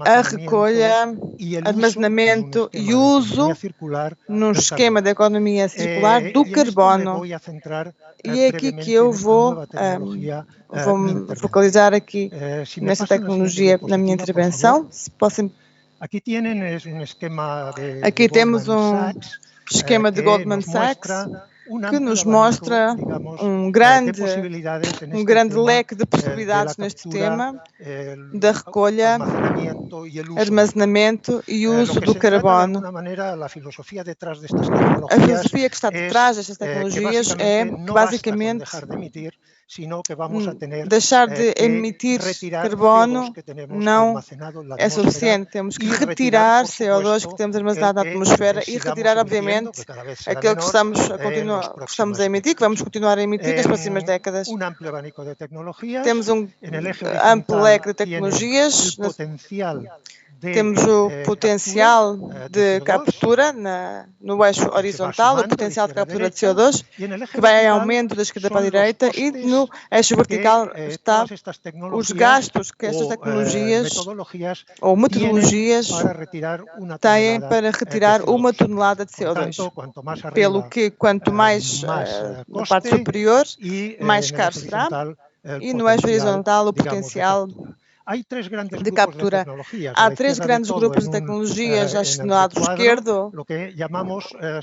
a recolha, armazenamento e uso num esquema de economia circular do carbono. E é aqui que eu vou me focalizar aqui nessa tecnologia na minha intervenção. Se possam. Aqui temos um esquema de Goldman Sachs que nos mostra um grande leque de possibilidades neste tema da recolha, armazenamento e uso do carbono. A filosofia que está detrás destas tecnologias é que, basicamente, deixar de emitir carbono não é suficiente. Temos que retirar CO2 que temos armazenado na atmosfera e retirar, obviamente, aquilo que estamos a emitir, que vamos continuar a emitir nas próximas décadas. Temos um amplo leque de tecnologias. Temos o potencial de captura no eixo horizontal, o potencial de captura de CO2, que vai em aumento da esquerda para a direita, e no eixo vertical está os gastos que estas tecnologias ou metodologias têm para retirar 1 tonelada de CO2. Pelo que, quanto mais na parte superior, mais caro será, e no eixo horizontal o potencial de captura. Há 3 grandes grupos de tecnologias no lado esquerdo,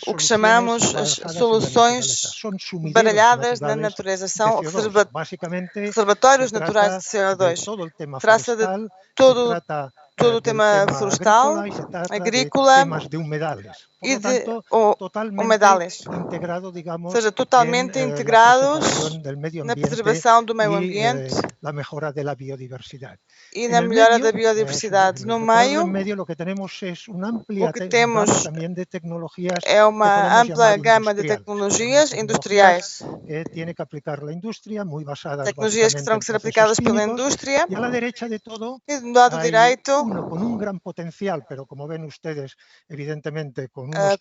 o que chamamos as soluções baralhadas na natureza. São reservatórios naturais de CO2. Trata de todo o tema florestal, agrícola e de humedales, ou seja, totalmente integrados na preservação do meio ambiente e na melhora da biodiversidade. No meio, o que temos é uma ampla gama de tecnologias industriais, tecnologias que terão que ser aplicadas pela indústria, e do lado direito,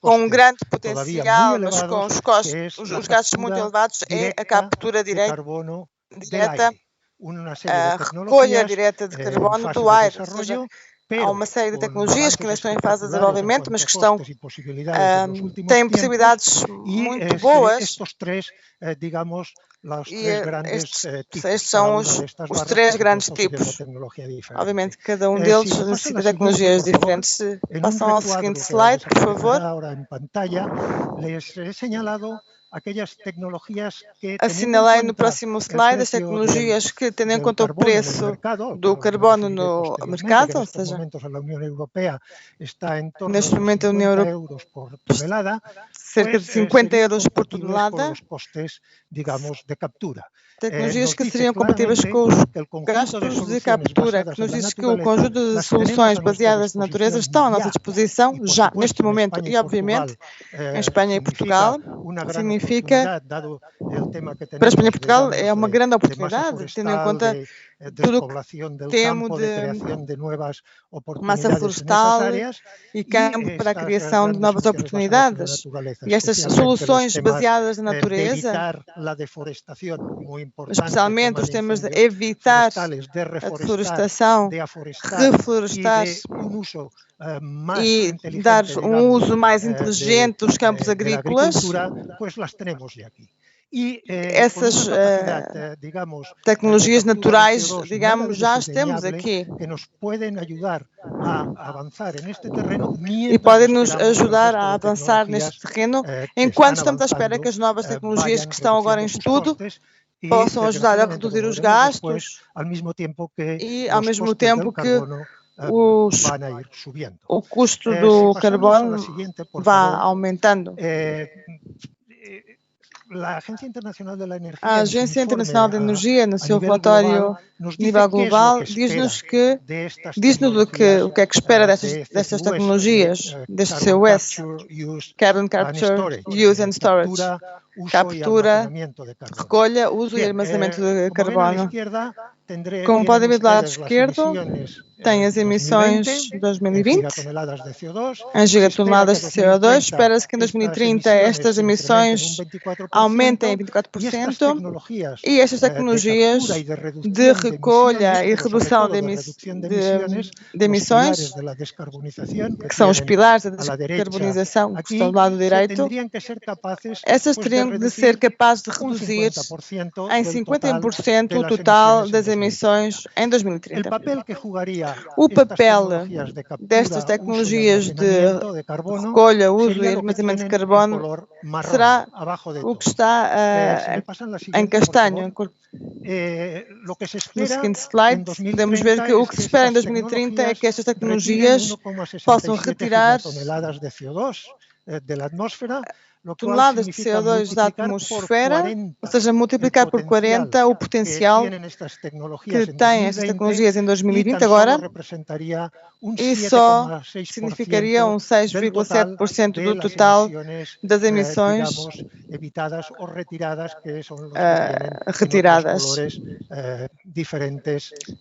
com um grande potencial, mas com os gastos muito elevados, é a captura direta, a recolha direta de carbono do ar. Ou seja, há uma série de tecnologias que ainda estão em fase de desenvolvimento, mas que têm possibilidades muito boas. E estes são os 3 grandes tipos. Obviamente, cada um deles necessita de tecnologias diferentes. Passam ao seguinte slide, por favor. Assinalei no próximo slide as tecnologias que, tendo em conta o preço do carbono no mercado, ou seja, neste momento a União Europeia cerca de 50 euros por tonelada, tecnologias que seriam compatíveis com os gastos de captura, que nos diz que o conjunto de soluções baseadas na natureza estão à nossa disposição já neste momento e, obviamente, em Espanha e Portugal. Significa, para a Espanha e Portugal, é uma grande oportunidade, tendo em conta tudo o que temos de massa florestal e campo para a criação de novas oportunidades. E estas soluções baseadas na natureza, especialmente os temas de evitar a deflorestação, reflorestar e dar um uso mais inteligente dos campos agrícolas, essas tecnologias naturais, digamos, já as temos aqui e podem nos ajudar a avançar neste terreno enquanto estamos à espera que as novas tecnologias que estão agora em estudo possam ajudar a reduzir os gastos e, ao mesmo tempo que o custo do carbono vá aumentando. A Agência Internacional de Energia, no seu relatório nível global, diz-nos o que é que espera destas tecnologias, deste CUS, Carbon Capture, Use and Storage, captura, recolha, uso e armazenamento de carbono. Como podem ver do lado esquerdo, tem as emissões de 2020 em gigatoneladas de CO2. Espera-se que em 2030 estas emissões aumentem em 24% e estas tecnologias de recolha e redução de emissões, que são os pilares da descarbonização que estão do lado direito, essas teriam de ser capazes de reduzir em 51% o total das emissões emissões em 2030. O papel destas tecnologias de recolha, uso e armazenamento de carbono será o que está em castanho. No seguinte slide, podemos ver que o que se espera em 2030 é que estas tecnologias possam retirar toneladas de CO2 da atmosfera, ou seja, multiplicar por 40 o potencial que têm estas tecnologias em 2020 agora, e só significaria um 6,7% do total das emissões retiradas,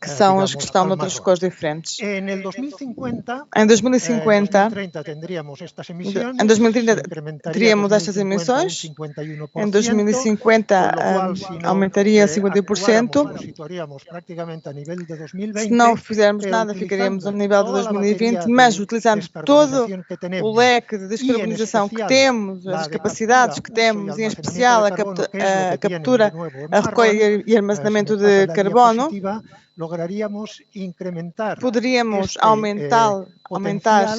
que são as que estão noutras cores diferentes. Em 2030 teríamos estas emissões, em 2050 aumentaria 51%, se não fizermos nada ficaríamos ao nível de 2020, mas utilizando todo o leque de descarbonização que temos, as capacidades que temos, em especial a captura, a recolha e armazenamento de carbono, poderíamos aumentar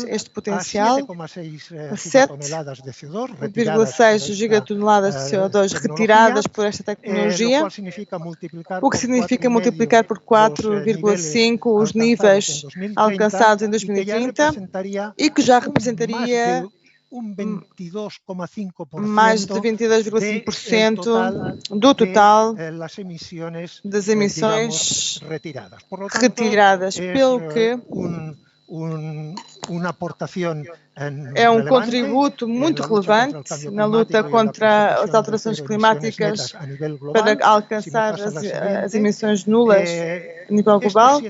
este potencial a 7,6 gigatoneladas de CO2 retiradas por esta tecnologia, o que significa multiplicar por 4,5 os níveis alcançados em 2030 e que já representaria mais de 22,5% do total das emissões retiradas, pelo que é um contributo muito relevante na luta contra as alterações climáticas para alcançar as emissões nulas a nível global.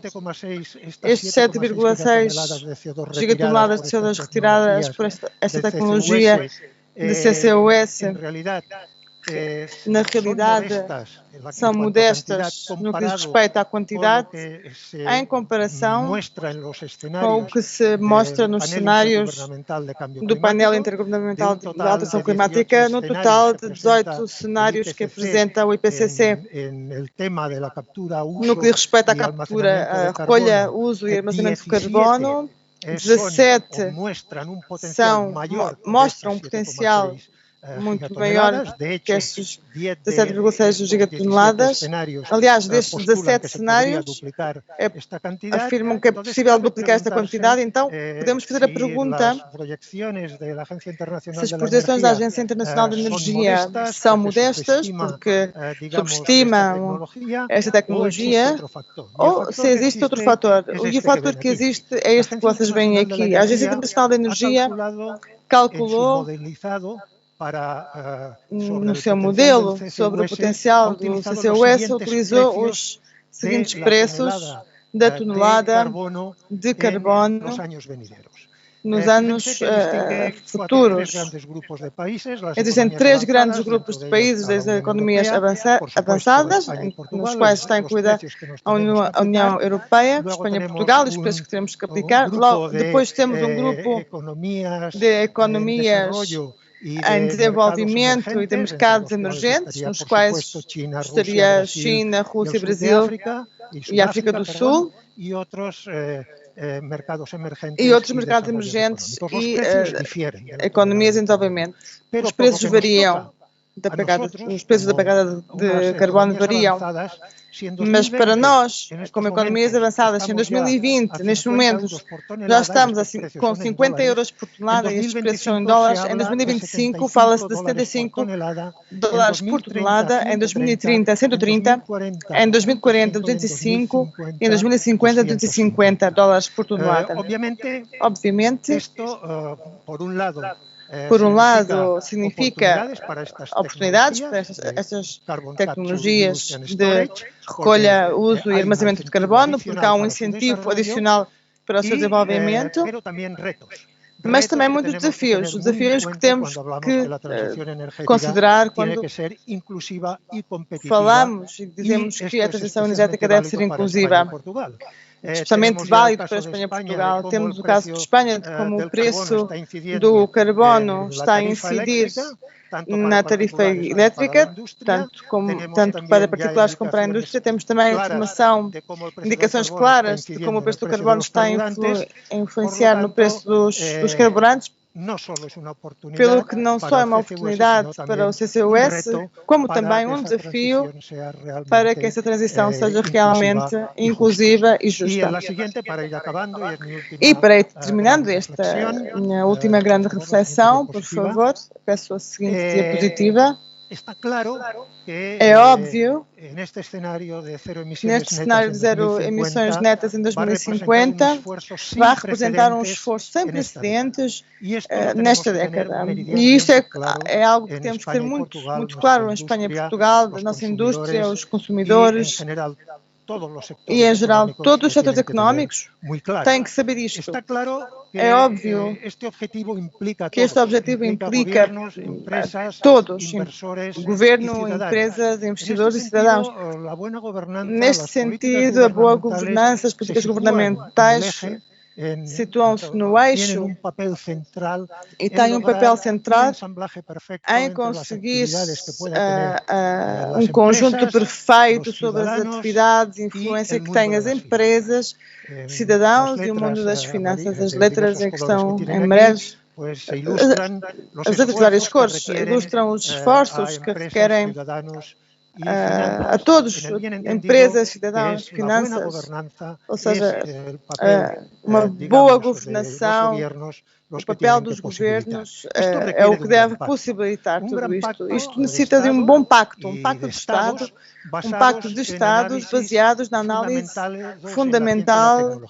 Estes 7,6 gigatoneladas de CO2 retiradas por esta tecnologia de CCUS, na realidade, são modestas no que diz respeito à quantidade, em comparação com o que se mostra nos cenários do painel intergovernamental de alteração climática, no total de 18 cenários que apresenta o IPCC. No que diz respeito à captura, a recolha, uso e armazenamento de carbono, 17 mostram um potencial muito maior que estes 17,6 gigatoneladas. Aliás, destes 17 cenários, afirmam que é possível duplicar esta quantidade, então podemos fazer a pergunta se as projeções da Agência Internacional de Energia são modestas, porque subestimam esta tecnologia, ou se existe outro fator. E o fator que existe é este que vocês veem aqui. A Agência Internacional de Energia calculou no seu modelo sobre o potencial do CCUS, utilizou os seguintes preços da tonelada de carbono nos anos futuros. Existem 3 grandes grupos de países das economias avançadas, nos quais está incluída a União Europeia, Espanha e Portugal, e os preços que teremos que aplicar. Logo, depois temos um grupo de economias em desenvolvimento e de mercados emergentes, nos quais estaria a China, a Rússia, o Brasil e a África do Sul, e outros mercados emergentes e economias em desenvolvimento. Os preços variam, os preços da pegada de carbono variam, mas para nós, como economias avançadas, em 2020, neste momento, já estamos com 50 euros por tonelada e estes preços são em dólares. Em 2025, fala-se de 75 dólares por tonelada, em 2030, 130, em 2040, 205 e em 2050, 250 dólares por tonelada. Obviamente, por um lado, significa oportunidades para estas tecnologias de recolha, uso e armazenamento de carbono, porque há um incentivo adicional para o seu desenvolvimento, mas também muitos desafios, os desafios que temos que considerar quando falamos e dizemos que a transição energética deve ser inclusiva. especialmente válido para a Espanha e Portugal. Temos o caso de Espanha, de como o preço do carbono está a incidir na tarifa elétrica, tanto para particulares como para a indústria. Temos também indicações claras de como o preço do carbono está a influenciar no preço dos carburantes, pelo que não só é uma oportunidade para o CCUS, como também um desafio para que essa transição seja realmente inclusiva e justa. E para ir terminando esta minha última grande reflexão, por favor, peço a seguinte diapositiva. É óbvio que neste cenário de zero emissões netas em 2050 vai representar um esforço sem precedentes nesta década. E isto é algo que temos que ter muito claro em Espanha e Portugal, a nossa indústria, os consumidores e, em geral, todos os setores económicos têm que saber isto. É óbvio que este objetivo implica todos, governo, empresas, investidores e cidadãos. Neste sentido, a boa governança, as políticas governamentais situam-se no eixo e têm um papel central em conseguir um conjunto perfeito sobre as atividades e influência que têm as empresas, cidadãos e o mundo das finanças. As letras em que estão em amarelos, as letras de várias cores, ilustram os esforços que requerem a todos, empresas, cidadãos, finanças, ou seja, uma boa governação, o papel dos governos é o que deve possibilitar tudo isto. Isto necessita de um bom pacto, um pacto de Estados baseados na análise fundamental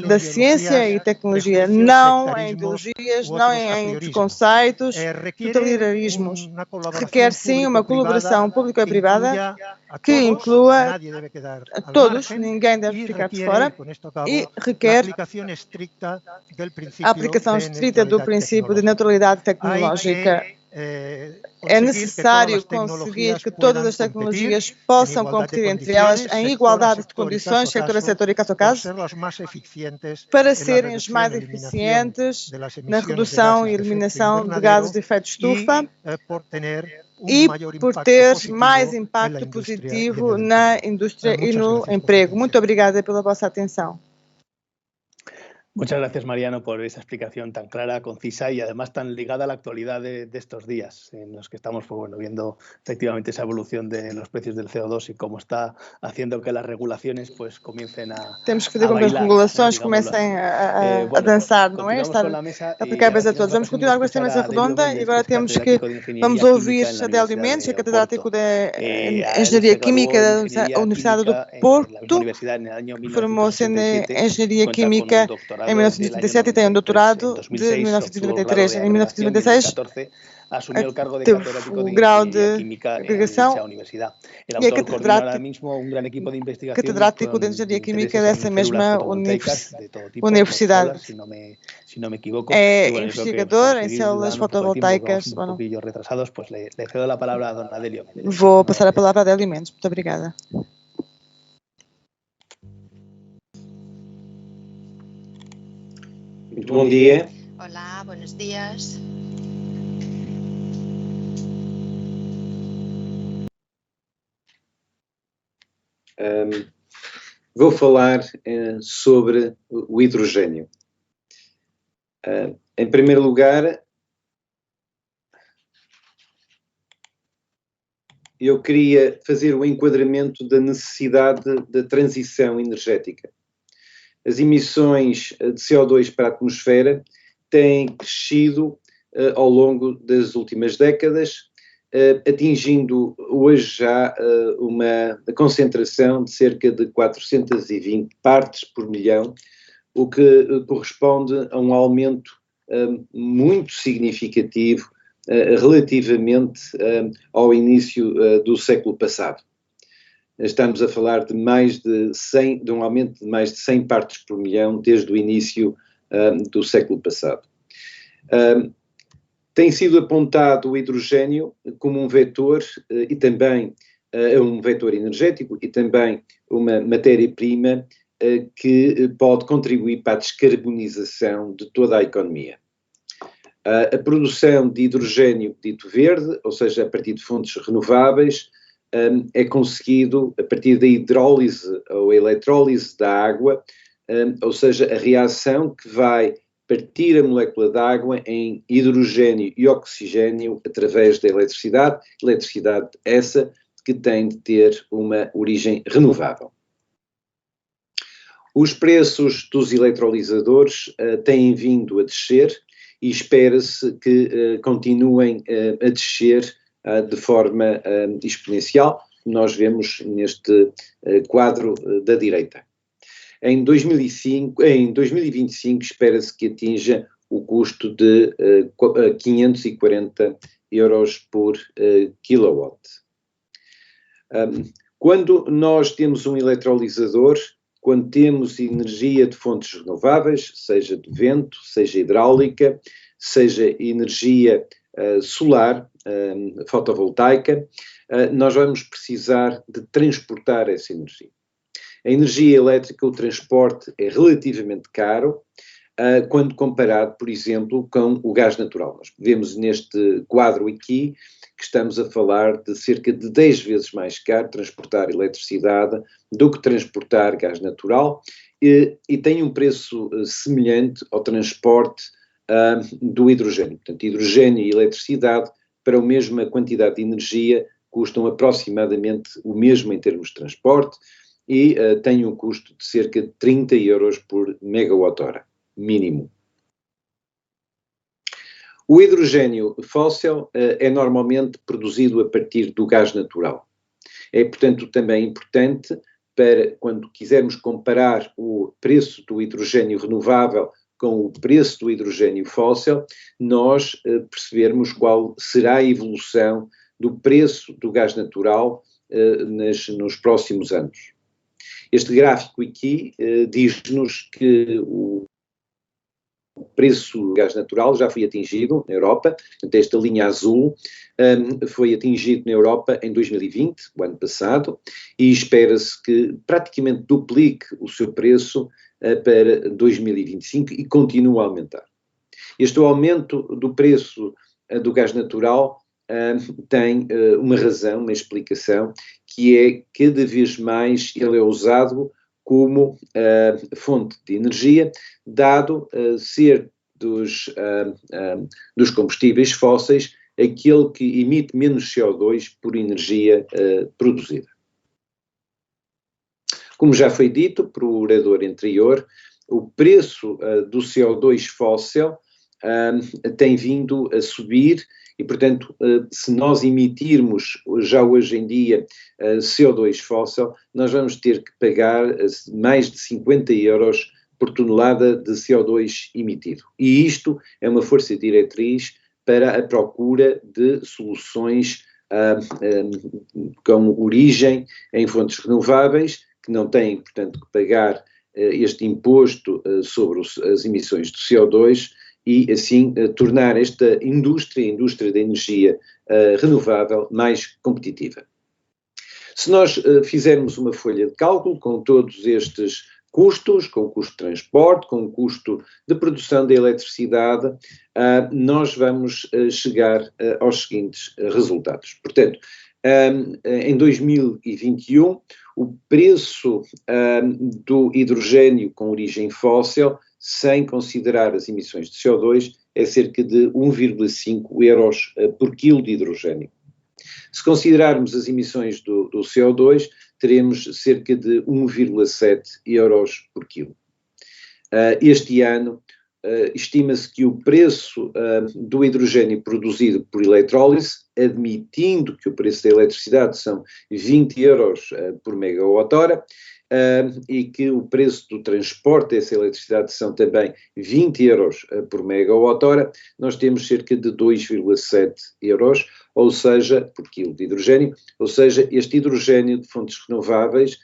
da ciência e tecnologia, não em ideologias, não em preconceitos, totalitarismos. Requer sim uma colaboração público-privada que inclua todos, ninguém deve ficar de fora, e requer a aplicação estrita do princípio de neutralidade tecnológica. É necessário conseguir que todas as tecnologias possam competir entre elas em igualdade de condições, setor a setor e caso a caso, para serem as mais eficientes na redução e eliminação de gases de efeito de estufa e por ter mais impacto positivo na indústria e no emprego. Muito obrigada pela vossa atenção. Muchas gracias, Mariano, por esa explicación tan clara, concisa y además tan ligada a la actualidad de estos días en los que estamos viendo efectivamente esa evolución de los precios del CO2 y cómo está haciendo que las regulaciones comiencen a Temos que fazer com que as regulações comecem a dançar, não é? Estar aplicáveis a todos. Vamos continuar com esta mesa redonda e agora vamos ouvir Adélio Mendes, que é catedrático de Engenharia Química da Universidade do Porto, formou-se em Engenharia Química em 1937 e tem um doutorado de 1993. Em 1996 teve o grau de agregação e é catedrático de Engenharia Química dessa mesma universidade. É investigador em células fotovoltaicas. Vou passar a palavra a Adélio Mendes. Muito obrigada. Muito bom dia. Olá, buenos días. Vou falar sobre o hidrogênio. Em primeiro lugar, eu queria fazer o enquadramento da necessidade da transição energética. As emissões de CO2 para a atmosfera têm crescido ao longo das últimas décadas, atingindo hoje já uma concentração de cerca de 420 partes por milhão, o que corresponde a um aumento muito significativo relativamente ao início do século passado. Estamos a falar de um aumento de mais de 100 partes por milhão desde o início do século passado. Tem sido apontado o hidrogênio como um vetor e também um vetor energético e também uma matéria-prima que pode contribuir para a descarbonização de toda a economia. A produção de hidrogênio dito verde, ou seja, a partir de fontes renováveis, é conseguido a partir da hidrólise ou eletrólise da água, ou seja, a reação que vai partir a molécula de água em hidrogênio e oxigênio através da eletricidade essa que tem de ter uma origem renovável. Os preços dos eletrolisadores têm vindo a descer e espera-se que continuem a descer de forma exponencial, como nós vemos neste quadro da direita. Em 2025 espera-se que atinja o custo de 540 euros por kilowatt. Quando nós temos um eletrolisador, quando temos energia de fontes renováveis, seja de vento, seja hidráulica, seja energia solar, fotovoltaica, nós vamos precisar de transportar essa energia. A energia elétrica, o transporte é relativamente caro, quando comparado, por exemplo, com o gás natural. Nós vemos neste quadro aqui que estamos a falar de cerca de 10 vezes mais caro transportar eletricidade do que transportar gás natural e tem um preço semelhante ao transporte do hidrogênio. Portanto, hidrogênio e eletricidade, para a mesma quantidade de energia, custam aproximadamente o mesmo em termos de transporte e têm um custo de cerca de 30 euros por megawatt-hora, mínimo. O hidrogênio fóssil é normalmente produzido a partir do gás natural. É, portanto, também importante para, quando quisermos comparar o preço do hidrogênio renovável com o preço do hidrogênio fóssil, nós percebermos qual será a evolução do preço do gás natural nos próximos anos. Este gráfico aqui diz-nos que o preço do gás natural já foi atingido na Europa, portanto esta linha azul foi atingido na Europa em 2020, o ano passado, e espera-se que praticamente duplique o seu preço para 2025 e continue a aumentar. Este aumento do preço do gás natural tem uma razão, uma explicação, que é cada vez mais ele é usado como fonte de energia, dado ser dos combustíveis fósseis aquele que emite menos CO2 por energia produzida. Como já foi dito por o orador anterior, o preço do CO2 fóssil tem vindo a subir e, portanto, se nós emitirmos já hoje em dia CO2 fóssil, nós vamos ter que pagar mais de 50 euros por tonelada de CO2 emitido. E isto é uma força diretriz para a procura de soluções com origem em fontes renováveis, que não têm, portanto, que pagar este imposto sobre as emissões de CO2 e, assim, tornar esta indústria, a indústria da energia renovável, mais competitiva. Se nós fizermos uma folha de cálculo com todos estes custos, com o custo de transporte, com o custo de produção de eletricidade, nós vamos chegar aos seguintes resultados. Portanto, em 2021, o preço do hidrogênio com origem fóssil, sem considerar as emissões de CO2, é cerca de 1,5 euros por quilo de hidrogênio. Se considerarmos as emissões do CO2, teremos cerca de 1,7 euros por quilo. Este ano, estima-se que o preço do hidrogênio produzido por eletrólise, admitindo que o preço da eletricidade são 20 euros por megawatt-hora, e que o preço do transporte dessa eletricidade são também 20 euros por megawatt-hora, nós temos cerca de 2,7 euros, ou seja, por quilo de hidrogênio, ou seja, este hidrogênio de fontes renováveis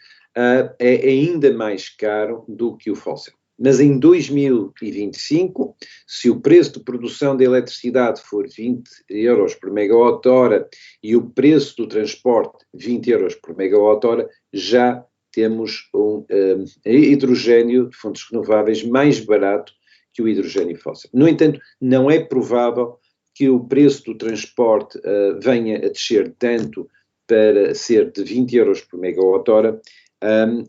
é ainda mais caro do que o fóssil. Mas em 2025, se o preço de produção da eletricidade for 20 euros por megawatt-hora e o preço do transporte 20 euros por megawatt-hora, já temos um hidrogênio de fontes renováveis mais barato que o hidrogênio fóssil. No entanto, não é provável que o preço do transporte venha a descer tanto para ser de 20 euros por megawatt-hora,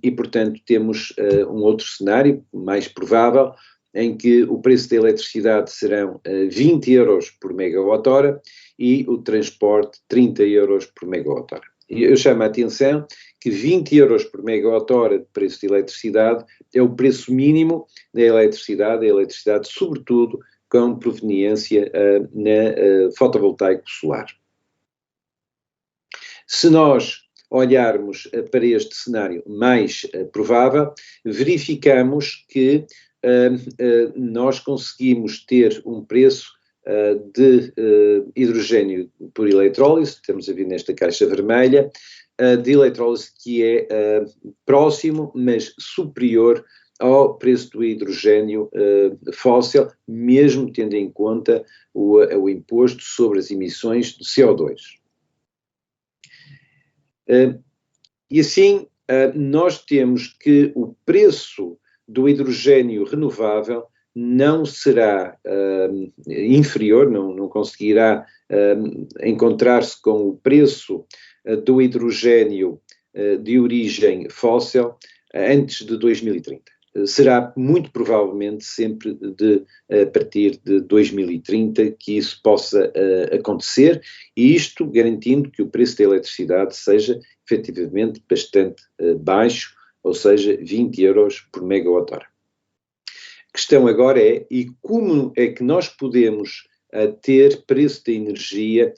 e, portanto, temos um outro cenário mais provável, em que o preço da eletricidade serão 20 euros por megawatt-hora e o transporte 30 euros por megawatt-hora. Eu chamo a atenção que 20 euros por megawatt-hora de preço de eletricidade é o preço mínimo da eletricidade sobretudo com proveniência na fotovoltaico solar. Se nós olharmos para este cenário mais provável, verificamos que nós conseguimos ter um preço de hidrogênio por eletrólise, estamos a ver nesta caixa vermelha, de eletrólise que é próximo, mas superior ao preço do hidrogênio fóssil, mesmo tendo em conta o imposto sobre as emissões de CO2. E assim, nós temos que o preço do hidrogênio renovável não será inferior, não conseguirá encontrar-se com o preço do hidrogênio de origem fóssil antes de 2030. Será muito provavelmente sempre a partir de 2030 que isso possa acontecer, e isto garantindo que o preço da eletricidade seja efetivamente bastante baixo, ou seja, 20 euros por megawatt-hora. A questão agora é, e como é que nós podemos ter preço de energia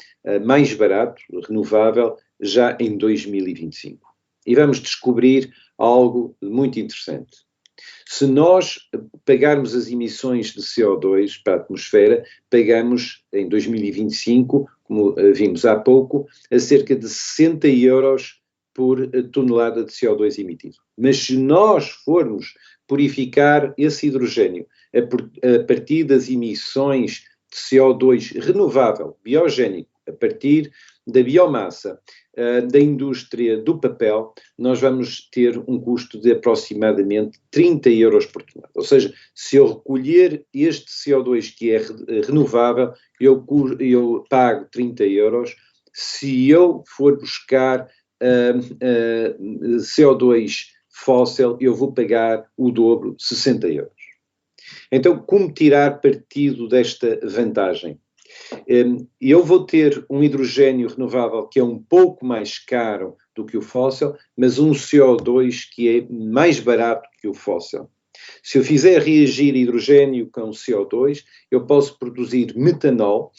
mais barato, renovável, já em 2025? E vamos descobrir algo muito interessante. Se nós pagarmos as emissões de CO2 para a atmosfera, pagamos em 2025, como vimos há pouco, a cerca de 60 euros por tonelada de CO2 emitido. Mas se nós formos purificar esse hidrogênio a partir das emissões de CO2 renovável, biogénico, a partir da biomassa, da indústria do papel, nós vamos ter um custo de aproximadamente 30 euros por tonelada. Ou seja, se eu recolher este CO2 que é renovável, eu pago 30 euros. Se eu for buscar CO2 fóssil, eu vou pagar o dobro, 60 euros. Então, como tirar partido desta vantagem? Eu vou ter um hidrogênio renovável que é um pouco mais caro do que o fóssil, mas um CO2 que é mais barato que o fóssil. Se eu fizer reagir hidrogênio com CO2, eu posso produzir metanol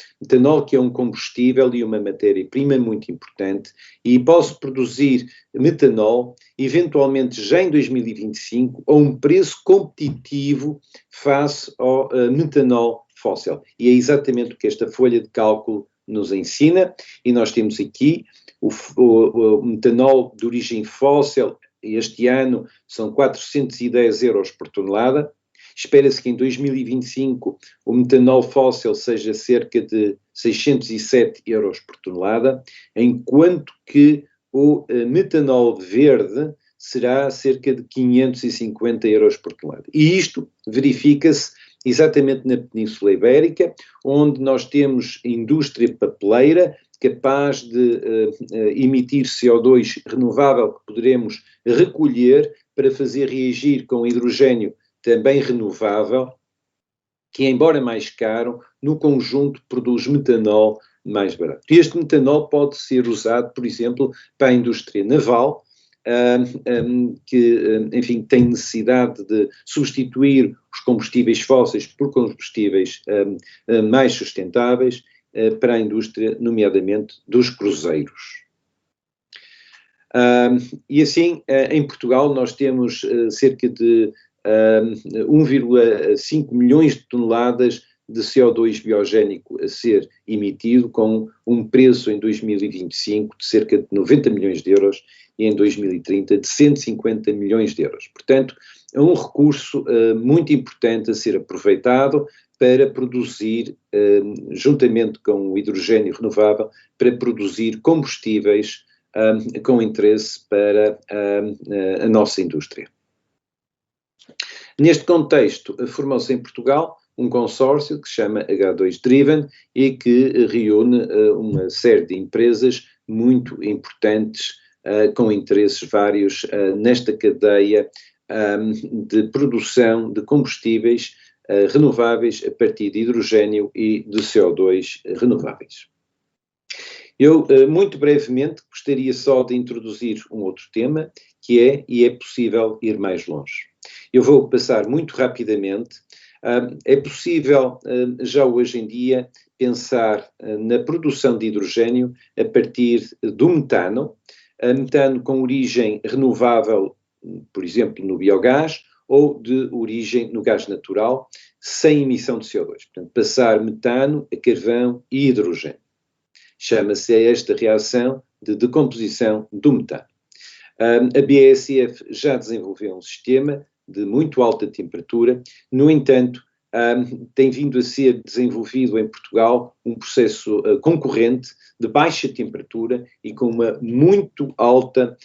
que é um combustível e uma matéria-prima muito importante, e posso produzir metanol, eventualmente já em 2025, a um preço competitivo face ao metanol fóssil. E é exatamente o que esta folha de cálculo nos ensina, e nós temos aqui o metanol de origem fóssil. Este ano são 410 euros por tonelada. Espera-se que em 2025 o metanol fóssil seja cerca de 607 euros por tonelada, enquanto que o metanol verde será cerca de 550 euros por tonelada. E isto verifica-se exatamente na Península Ibérica, onde nós temos indústria papeleira capaz de emitir CO2 renovável que poderemos recolher para fazer reagir com hidrogênio também renovável, que, embora mais caro, no conjunto produz metanol mais barato. E este metanol pode ser usado, por exemplo, para a indústria naval, que, enfim, tem necessidade de substituir os combustíveis fósseis por combustíveis mais sustentáveis, para a indústria, nomeadamente dos cruzeiros. E assim, em Portugal, nós temos cerca de 1,5 milhões de toneladas de CO2 biogénico a ser emitido, com um preço em 2025 de cerca de 90 milhões de euros e em 2030 de 150 milhões de euros. Portanto, é um recurso muito importante a ser aproveitado para produzir, juntamente com o hidrogênio renovável, para produzir combustíveis com interesse para a nossa indústria. Neste contexto, formou-se em Portugal um consórcio que se chama H2 Driven e que reúne uma série de empresas muito importantes com interesses vários nesta cadeia de produção de combustíveis renováveis a partir de hidrogênio e de CO2 renováveis. Eu, muito brevemente, gostaria só de introduzir um outro tema, que é, e é possível ir mais longe. Eu vou passar muito rapidamente. É possível, já hoje em dia, pensar na produção de hidrogênio a partir do metano, metano com origem renovável, por exemplo, no biogás, ou de origem no gás natural, sem emissão de CO2. Portanto, passar metano a carvão e hidrogênio. Chama-se esta reação de decomposição do metano. A BASF já desenvolveu um sistema de muito alta temperatura, no entanto, tem vindo a ser desenvolvido em Portugal um processo concorrente de baixa temperatura e com uma muito alta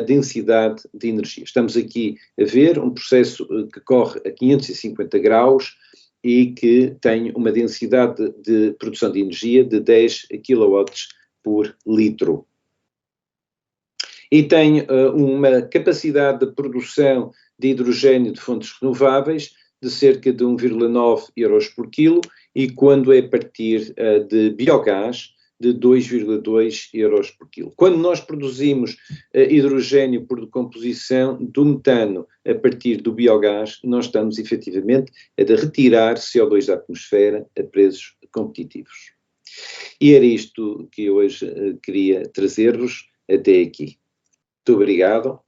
densidade de energia. Estamos aqui a ver um processo que corre a 550 graus e que tem uma densidade de produção de energia de 10 kW por litro. E tem uma capacidade de produção de hidrogênio de fontes renováveis de cerca de 1,9 euros por quilo e quando é a partir de biogás de 2,2 euros por quilo. Quando nós produzimos hidrogênio por decomposição do metano a partir do biogás, nós estamos efetivamente a retirar CO2 da atmosfera a preços competitivos. E era isto que eu hoje queria trazer-vos até aqui. Muito obrigado.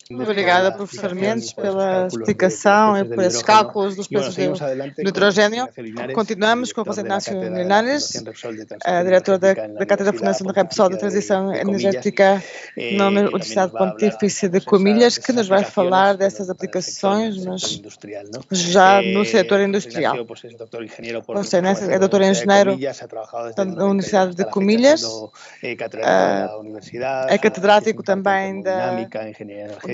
Obrigada, professor Mendes, pela explicação e por esses cálculos dos preços do hidrogênio. Continuamos com o José Ignacio Linares, diretor da Cátedra de Fundação de Repsol de Transição Energética na Universidade Pontifícia de Comilhas, que nos vai falar dessas aplicações, mas já no setor industrial. José Ignacio é doutor em engenheiro da Universidade de Comilhas, é catedrático também da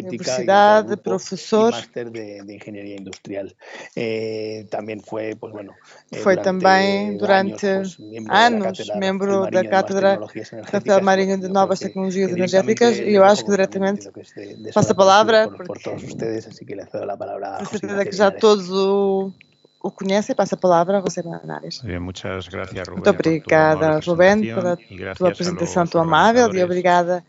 Universidade, professor. Máster de Ingeniería Industrial. También fue, pues bueno, foi também durante anos membro da Cátedra Rafael Marinho de Novas Tecnologias Energéticas e eu acho que diretamente passo a palavra porque certeza que já todos o conhecem. Passa a palavra a José Linares. Muito obrigada, Rubén, pela tua apresentação tão amável e obrigada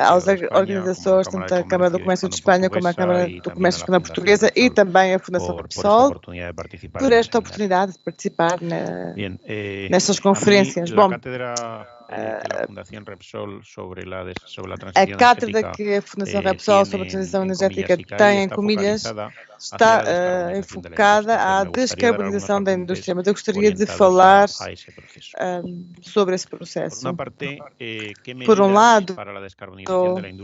aos organizadores, tanto a Câmara do Comércio de Espanha como a Câmara do Comércio Espanhola Portuguesa e também a Fundação Repsol por esta oportunidade de participar nestas conferências. Bom, a cátedra que a Fundação Repsol sobre a transição energética tem em Comilhas está enfocada à descarbonização da indústria, mas eu gostaria de falar sobre esse processo. Por um lado,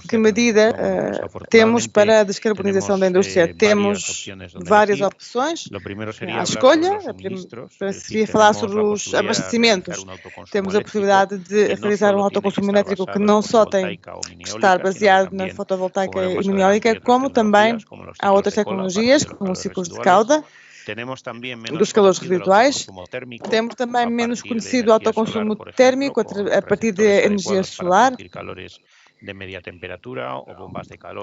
que medida temos para a descarbonização da indústria? Temos várias opções à escolha. Para se falar sobre os abastecimentos, temos a possibilidade de realizar um autoconsumo elétrico que não só tem que estar baseado na fotovoltaica e mini eólica, como também há outras tecnologias, como os ciclos de cauda, dos calores residuais. Temos também menos conhecido autoconsumo térmico a partir de energia solar, de media temperatura ou bombas de calor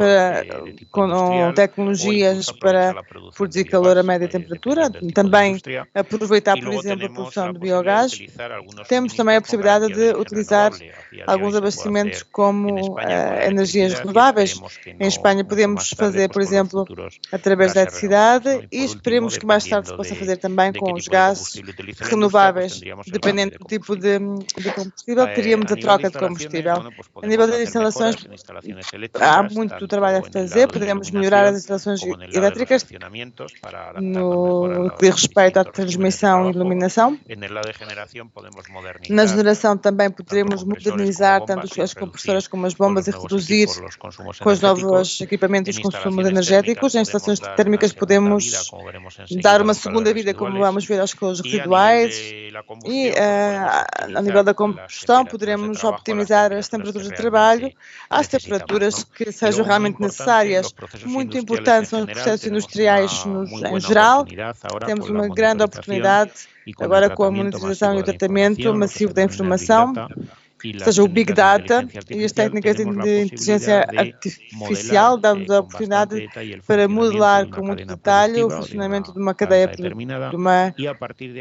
com tecnologias para produzir calor a média temperatura, também aproveitar, por exemplo, a produção de biogás. Temos também a possibilidade de utilizar alguns abastecimentos como energias renováveis. Em Espanha podemos fazer, por exemplo, através da eletricidade e esperemos que mais tarde se possa fazer também com os gases renováveis. Dependendo do tipo de combustível, teríamos a troca de combustível. A nível da instalações, há muito trabalho a fazer, podemos melhorar as instalações elétricas no que diz respeito à transmissão e iluminação. Na generação também poderemos modernizar tanto as compressoras como as bombas e reduzir com os novos equipamentos os consumos energéticos. Em instalações térmicas podemos dar uma segunda vida, como vamos ver, aos calores residuais, e a nível da combustão poderemos optimizar as temperaturas de trabalho às temperaturas que sejam realmente necessárias. Muito importante são os processos industriais em geral. Temos uma grande oportunidade agora com a monitorização e o tratamento massivo da informação, seja o Big Data e as técnicas de inteligência artificial, dão-nos a oportunidade para modelar com muito detalhe o funcionamento de uma cadeia, de uma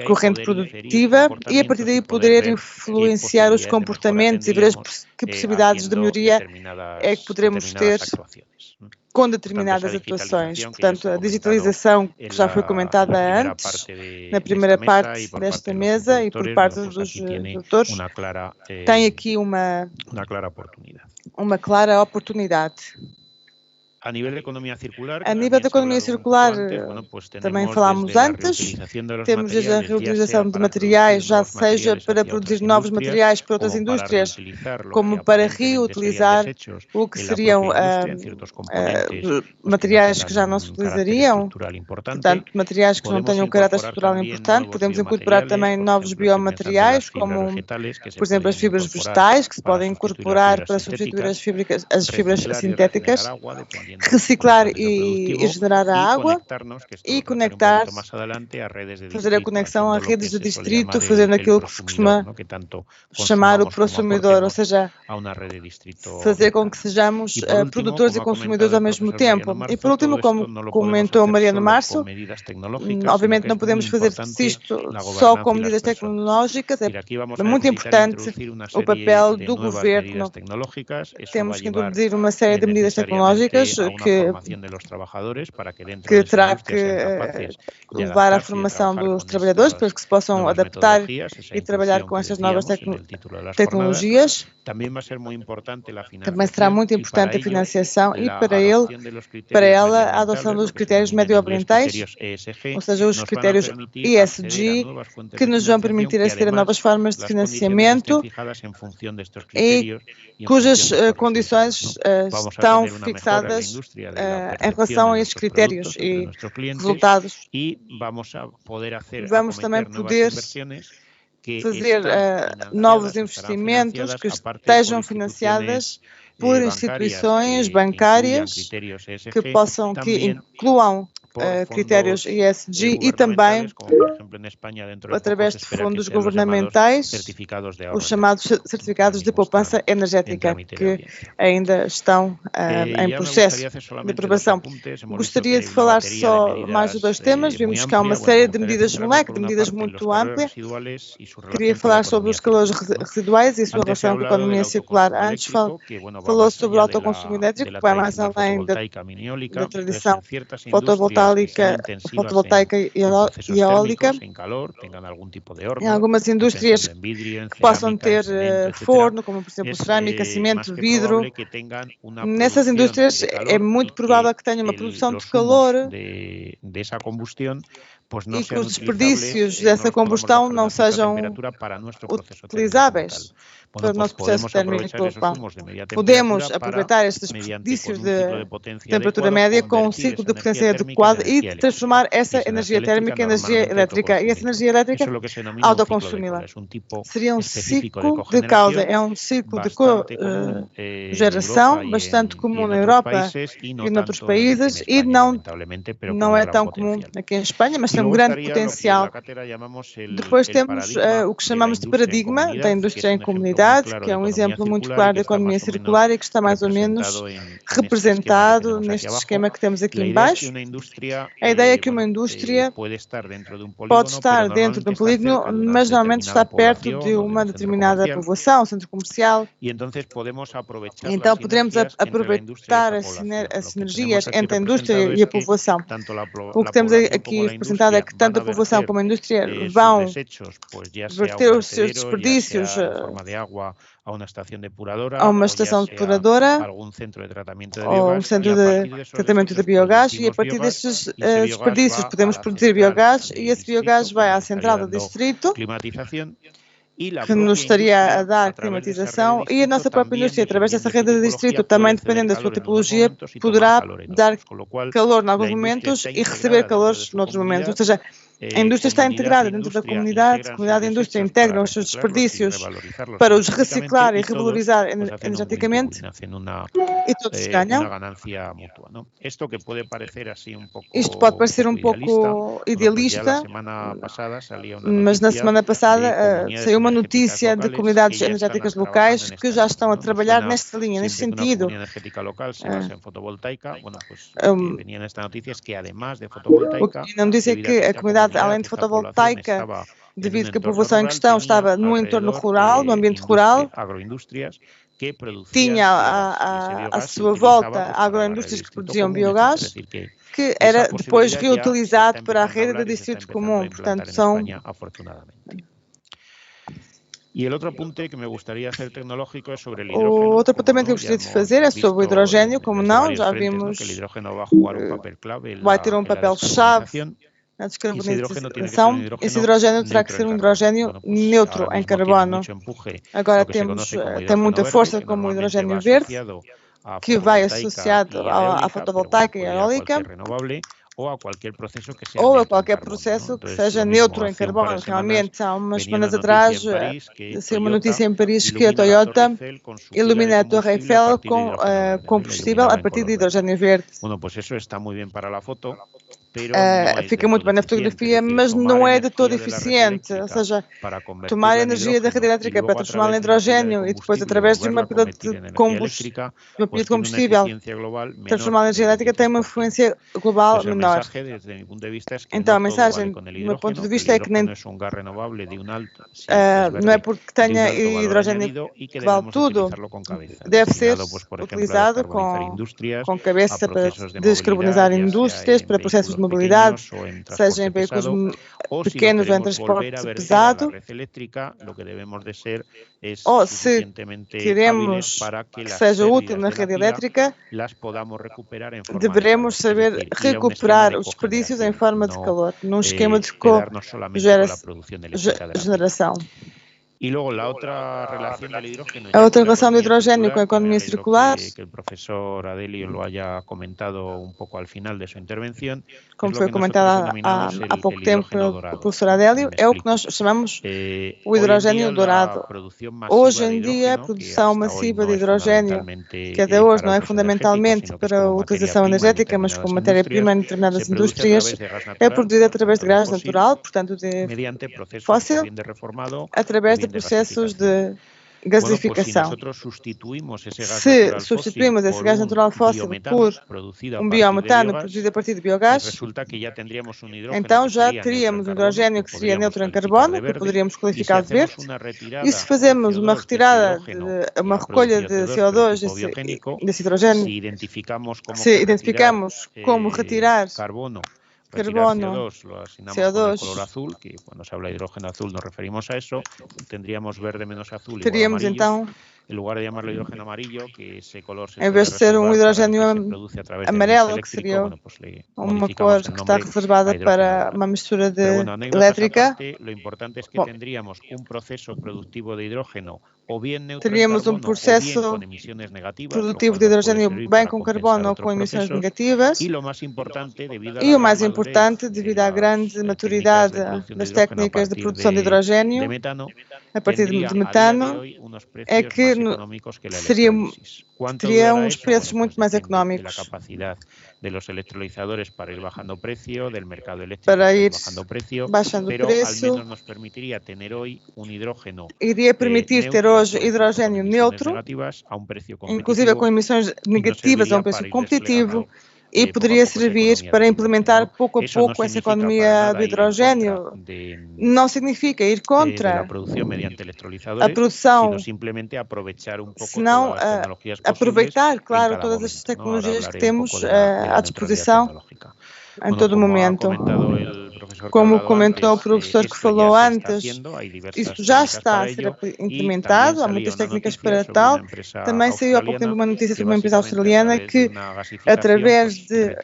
corrente produtiva, e a partir daí poder influenciar os comportamentos e ver que possibilidades de melhoria é que poderemos ter com determinadas atuações. Portanto, a digitalização, que já foi comentada antes, na primeira parte desta mesa e por parte dos doutores, tem aqui uma clara oportunidade. A nível de economia circular, também falámos antes, temos desde a reutilização de materiais, já seja para produzir novos materiais para outras indústrias, como para reutilizar o que seriam materiais que já não se utilizariam, portanto, materiais que não tenham um caráter estrutural importante. Podemos incorporar também novos biomateriais, como, por exemplo, as fibras vegetais, que se podem incorporar para substituir as fibras sintéticas, reciclar e regenerar a água e conectar, fazer a conexão a redes de distrito, fazendo aquilo que se costuma chamar o prosumidor, ou seja, fazer com que sejamos produtores e consumidores ao mesmo tempo. E por último, como comentou Mariano Março, obviamente não podemos fazer isto só com medidas tecnológicas, é muito importante o papel do governo. Temos que introduzir uma série de medidas tecnológicas que terá que levar à formação dos trabalhadores para que se possam adaptar e trabalhar com estas novas tecnologias. Também será muito importante a financiação e para ela a adoção dos critérios medioambientais, ou seja, os critérios ESG, que nos vão permitir aceder a novas formas de financiamento e cujas condições estão fixadas em relação a esses critérios e resultados. Vamos também poder fazer novos investimentos que estejam financiados por instituições bancárias que incluam critérios ESG e também, através de fundos governamentais, os chamados certificados de poupança energética, que ainda estão em processo de aprovação. Gostaria de falar só mais de dois temas. Vimos que há uma série de medidas no leque, de medidas muito amplas. Queria falar sobre os calores residuais e a sua relação com a economia circular. Antes falou sobre o autoconsumo elétrico, que vai mais além da tradição fotovoltaica e eólica. Em algumas indústrias que possam ter forno, como por exemplo cerâmica, cimento, vidro, nessas indústrias é muito provável que tenha uma produção de calor e que os desperdícios dessa combustão não sejam utilizáveis para o nosso processo térmico global. Podemos aproveitar estes desperdícios de temperatura média com um ciclo de potência adequado e transformar essa energia térmica em energia elétrica. E essa energia elétrica autoconsumi-la. Seria um ciclo de causa, é um ciclo de geração bastante comum na Europa e noutros países e não é tão comum aqui em Espanha, mas tem um grande potencial. Depois temos o que chamamos de paradigma da indústria em comunidade, que é um exemplo muito claro da economia circular e que está mais ou menos representado neste esquema que temos aqui em baixo. A ideia é que uma indústria pode estar dentro de um polígono, mas normalmente está perto de uma determinada povoação, centro comercial. Então poderemos aproveitar as sinergias entre a indústria e a povoação. O que temos aqui representado verdade é que tanto a população como a indústria vão verter os seus desperdícios a uma estação depuradora ou um centro de tratamento de biogás, e a partir destes desperdícios podemos produzir biogás, e esse biogás vai à central do distrito, que nos estaria a dar climatização, e a nossa própria indústria, através dessa rede de distrito, também dependendo da sua tipologia, poderá dar calor em alguns momentos e receber calor noutros momentos. Ou seja, a indústria está integrada dentro da comunidade, a comunidade da indústria integra os seus desperdícios para os reciclar e revalorizar energeticamente, e todos ganham. Isto pode parecer um pouco idealista, mas na semana passada saiu uma notícia de comunidades energéticas locais que já estão a trabalhar nesta linha, neste sentido. O que não diz é que a comunidade, além de fotovoltaica, devido que a população em questão estava no entorno rural, no ambiente rural, tinha à sua volta agroindústrias que produziam biogás, que era depois reutilizado para a rede de distrito comum. Portanto, são... O outro apontamento que eu gostaria de fazer é sobre o hidrogênio. Como não, já vimos, vai ter um papel-chave na descarbonização. Esse hidrogênio terá que ser um hidrogênio neutro em carbono. Agora tem muita força como o hidrogênio verde, que vai associado à fotovoltaica e à eólica, ou a qualquer processo que seja neutro em carbono. Realmente, há umas semanas atrás, saiu uma notícia em Paris que a Toyota ilumina a Torre Eiffel com combustível a partir de hidrogênio verde. Fica muito bem na fotografia, mas não é de todo eficiente. Ou seja, tomar a energia da rede elétrica para transformá-la em hidrogênio e depois, através de uma pilha de combustível, transformá-la em energia elétrica tem uma influência global menor. Então, a mensagem, do meu ponto de vista, é que nem, não é porque tenha hidrogênio que vale tudo. Deve ser utilizado com cabeça para descarbonizar indústrias, para processos de mobilidade, seja em veículos pequenos ou em transporte pesado, ou se queremos que seja útil na rede elétrica, deveremos saber recuperar os desperdícios em forma de calor, num esquema de cogeração. A outra relação do hidrogênio com a economia circular, como foi comentado há pouco tempo pelo professor Adélio, é o que nós chamamos o hidrogênio dourado. Hoje em dia, a produção massiva de hidrogênio, que até hoje não é fundamentalmente para a utilização energética, mas como matéria-prima em determinadas indústrias, é produzida através de gás natural, portanto de fóssil, através de processos de gasificação. Se substituímos esse gás natural fóssil por um biometano produzido a partir de biogás, então já teríamos um hidrogênio que seria neutro em carbono, que poderíamos qualificar de verde, e se fazemos uma retirada, uma recolha de CO2 desse hidrogênio, se identificamos como retirar carbono, CO2, color azul, que cuando se habla de hidrógeno azul nos referimos a eso, tendríamos verde menos azul igual teríamos amarillo. Então, en lugar de llamarlo hidrógeno amarillo, que esse color se em vez de ser um hidrogênio amarelo, que seria uma cor que está reservada para uma mistura de elétrica, teríamos um processo produtivo de hidrogênio bem com carbono ou com emissões negativas, e o mais importante, devido à grande maturidade das técnicas de produção de hidrogênio a partir de metano, é que teria uns preços muito mais económicos para ir baixando o preço. Iria permitir ter hoje hidrogênio neutro, inclusive com emissões negativas a um preço competitivo, e poderia servir para implementar pouco a pouco essa economia do hidrogênio. Não significa ir contra a produção, senão aproveitar, claro, todas as tecnologias que temos à disposição em todo momento. Como comentou o professor que falou antes, isso já está a ser implementado, há muitas técnicas para tal. Também saiu há pouco tempo uma notícia sobre uma empresa australiana que, através de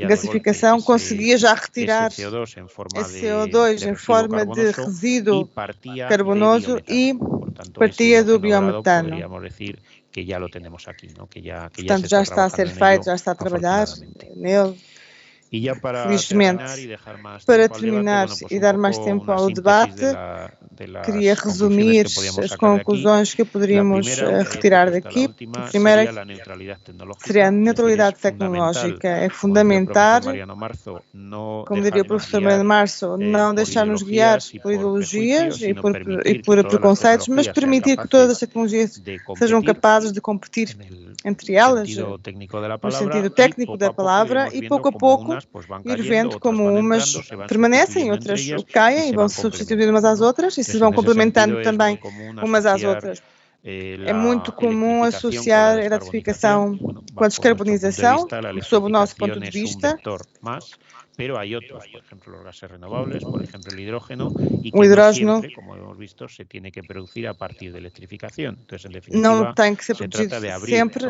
gasificação, conseguia já retirar esse CO2 em forma de resíduo carbonoso e partia do biometano. Portanto, já está a ser feito, já está a trabalhar nele. Felizmente, para terminar e dar mais tempo ao debate, queria resumir as conclusões que poderíamos retirar daqui. A primeira seria a neutralidade tecnológica. É fundamental, como diria o professor Mariano Março, não deixar-nos guiar por ideologias e por preconceitos, mas permitir que todas as tecnologias sejam capazes de competir entre elas, no sentido técnico da palavra, e pouco a pouco ir vendo como umas permanecem, outras caem e vão se substituindo umas às outras e se vão complementando também umas às outras. É muito comum associar a eletrificação com a descarbonização, sob o nosso ponto de vista. Pero hay otros, por ejemplo, los gases renovables, por ejemplo, el hidrógeno, y que no siempre, como hemos visto, se tiene que producir a partir de electrificación. Entonces, en definitiva, não tem que ser produzido sempre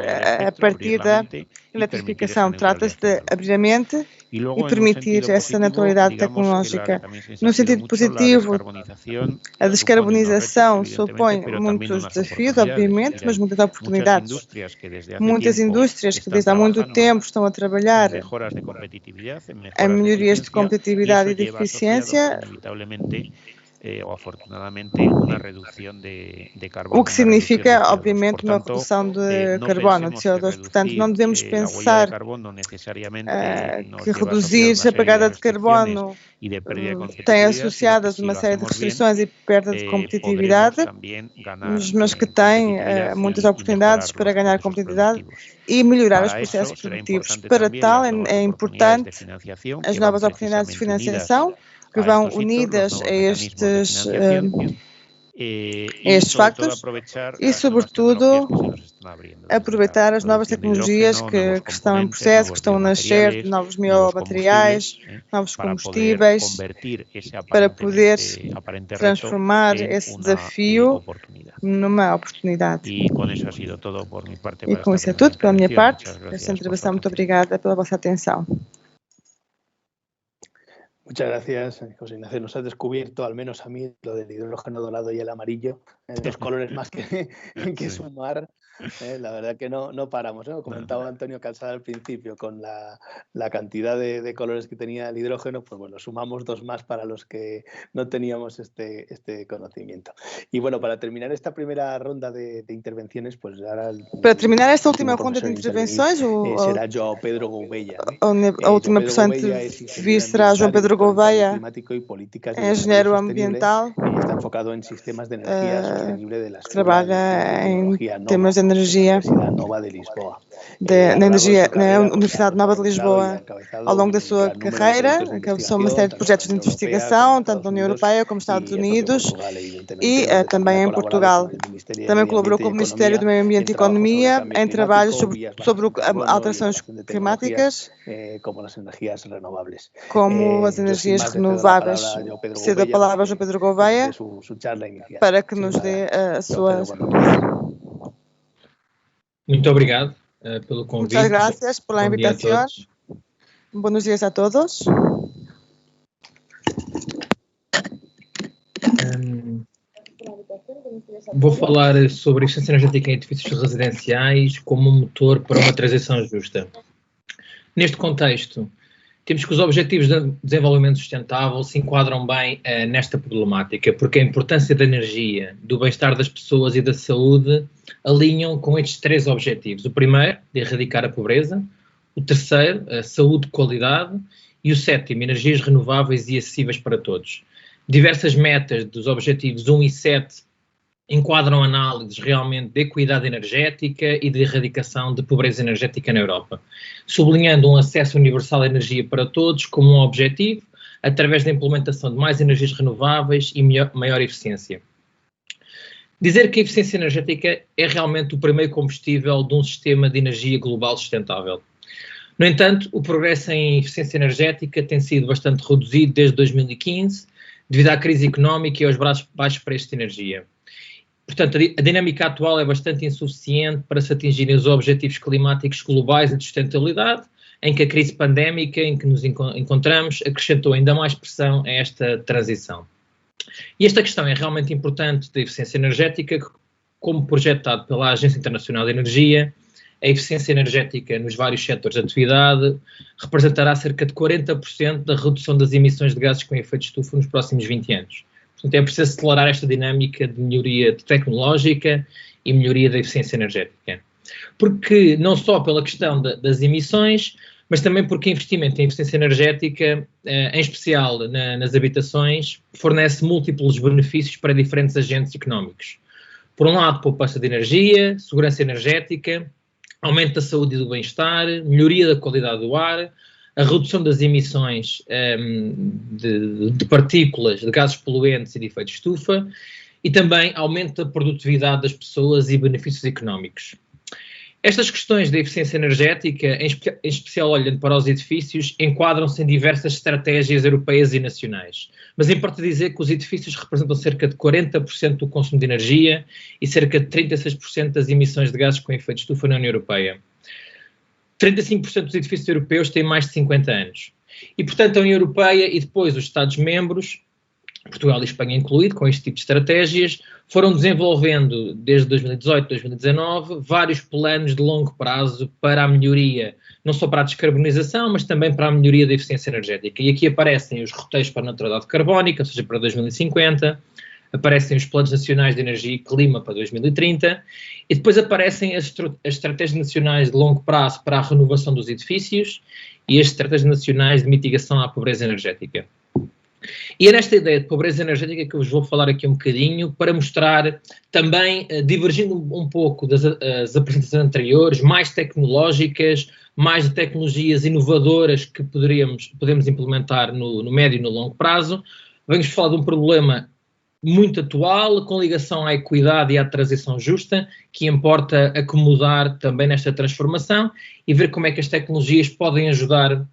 a partir da eletrificação. Trata-se de abrir a mente e permitir essa neutralidade tecnológica. No sentido positivo, a descarbonização supõe muitos desafios, obviamente, mas muitas oportunidades. Muitas indústrias que desde há muito tempo estão a trabalhar em melhorias de competitividade e de eficiência, o que significa, obviamente, uma redução de carbono, de CO2. Portanto, não devemos pensar que reduzir a pegada de carbono tem associadas uma série de restrições e perda de competitividade, mas que tem muitas oportunidades para ganhar competitividade e melhorar os processos produtivos. Para tal, é importante as novas oportunidades de financiação que vão unidas a estes factos e, sobretudo, aproveitar as novas tecnologias que estão em processo, que estão a nascer, novos biomateriais, novos combustíveis, para poder transformar esse desafio numa oportunidade. E com isso é tudo pela minha parte. Esta intervenção, muito obrigada pela vossa atenção. Muchas gracias, José Ignacio. Nos has descubierto, al menos a mí, lo del hidrógeno dorado y el amarillo, dos colores más que sumar. La verdad que no paramos. Lo comentaba Antonio Calzada al principio, con la cantidad de colores que tenía el hidrógeno, pues bueno, sumamos dos más para los que no teníamos este conocimiento. Y bueno, para terminar esta primera ronda de intervenciones, pues ahora... Para terminar esta última ronda de intervenções, será João Pedro Gouveia. A última pessoa a intervir será João Pedro Gouveia, engenheiro ambiental, está enfocado en sistemas de energía sostenible de la que trabalha em temas de energia na Universidade Nova de Lisboa. Ao longo da sua carreira, encabeçou uma série de projetos de investigação, tanto na União Europeia como nos Estados Unidos e também em Portugal. Também colaborou com o Ministério do Meio Ambiente e Economia em trabalhos sobre alterações climáticas, como as energias renováveis. Cedo a palavra a João Pedro Gouveia para que nos dê a sua... Muito obrigado pelo convite. Muchas gracias por la invitación. Buenos días a todos. Vou falar sobre a eficiência energética em edifícios residenciais como motor para uma transição justa. Neste contexto, temos que os objetivos de desenvolvimento sustentável se enquadram bem nesta problemática, porque a importância da energia, do bem-estar das pessoas e da saúde alinham com estes três objetivos. O primeiro, de erradicar a pobreza. O terceiro, a saúde de qualidade. E o sétimo, energias renováveis e acessíveis para todos. Diversas metas dos objetivos 1 e 7 enquadram análises realmente de equidade energética e de erradicação de pobreza energética na Europa, sublinhando um acesso universal à energia para todos como um objetivo, através da implementação de mais energias renováveis e maior eficiência. Dizer que a eficiência energética é realmente o primeiro combustível de um sistema de energia global sustentável. No entanto, o progresso em eficiência energética tem sido bastante reduzido desde 2015, devido à crise económica e aos baixos preços de energia. Portanto, a dinâmica atual é bastante insuficiente para se atingirem os objetivos climáticos globais e de sustentabilidade, em que a crise pandémica em que nos encontramos acrescentou ainda mais pressão a esta transição. E esta questão é realmente importante da eficiência energética, como projetado pela Agência Internacional de Energia. A eficiência energética nos vários setores de atividade representará cerca de 40% da redução das emissões de gases com efeito de estufa nos próximos 20 anos. Portanto, é preciso acelerar esta dinâmica de melhoria tecnológica e melhoria da eficiência energética. Porque não só pela questão das emissões, mas também porque investimento em eficiência energética, em especial nas habitações, fornece múltiplos benefícios para diferentes agentes económicos. Por um lado, poupança de energia, segurança energética, aumento da saúde e do bem-estar, melhoria da qualidade do ar, a redução das emissões de partículas, de gases poluentes e de efeito de estufa, e também aumento da produtividade das pessoas e benefícios económicos. Estas questões da eficiência energética, em especial olhando para os edifícios, enquadram-se em diversas estratégias europeias e nacionais. Mas importa dizer que os edifícios representam cerca de 40% do consumo de energia e cerca de 36% das emissões de gases com efeito de estufa na União Europeia. 35% dos edifícios europeus têm mais de 50 anos. E, portanto, a União Europeia e depois os Estados-membros, Portugal e Espanha incluído, com este tipo de estratégias, foram desenvolvendo, desde 2018 a 2019, vários planos de longo prazo para a melhoria, não só para a descarbonização, mas também para a melhoria da eficiência energética. E aqui aparecem os roteiros para a neutralidade carbónica, ou seja, para 2050, aparecem os planos nacionais de energia e clima para 2030, e depois aparecem as estratégias nacionais de longo prazo para a renovação dos edifícios e as estratégias nacionais de mitigação à pobreza energética. E é nesta ideia de pobreza energética que eu vos vou falar aqui um bocadinho, para mostrar também, divergindo um pouco das apresentações anteriores, mais tecnológicas, mais de tecnologias inovadoras que podemos implementar no médio e no longo prazo. Vamos falar de um problema muito atual, com ligação à equidade e à transição justa, que importa acomodar também nesta transformação e ver como é que as tecnologias podem ajudar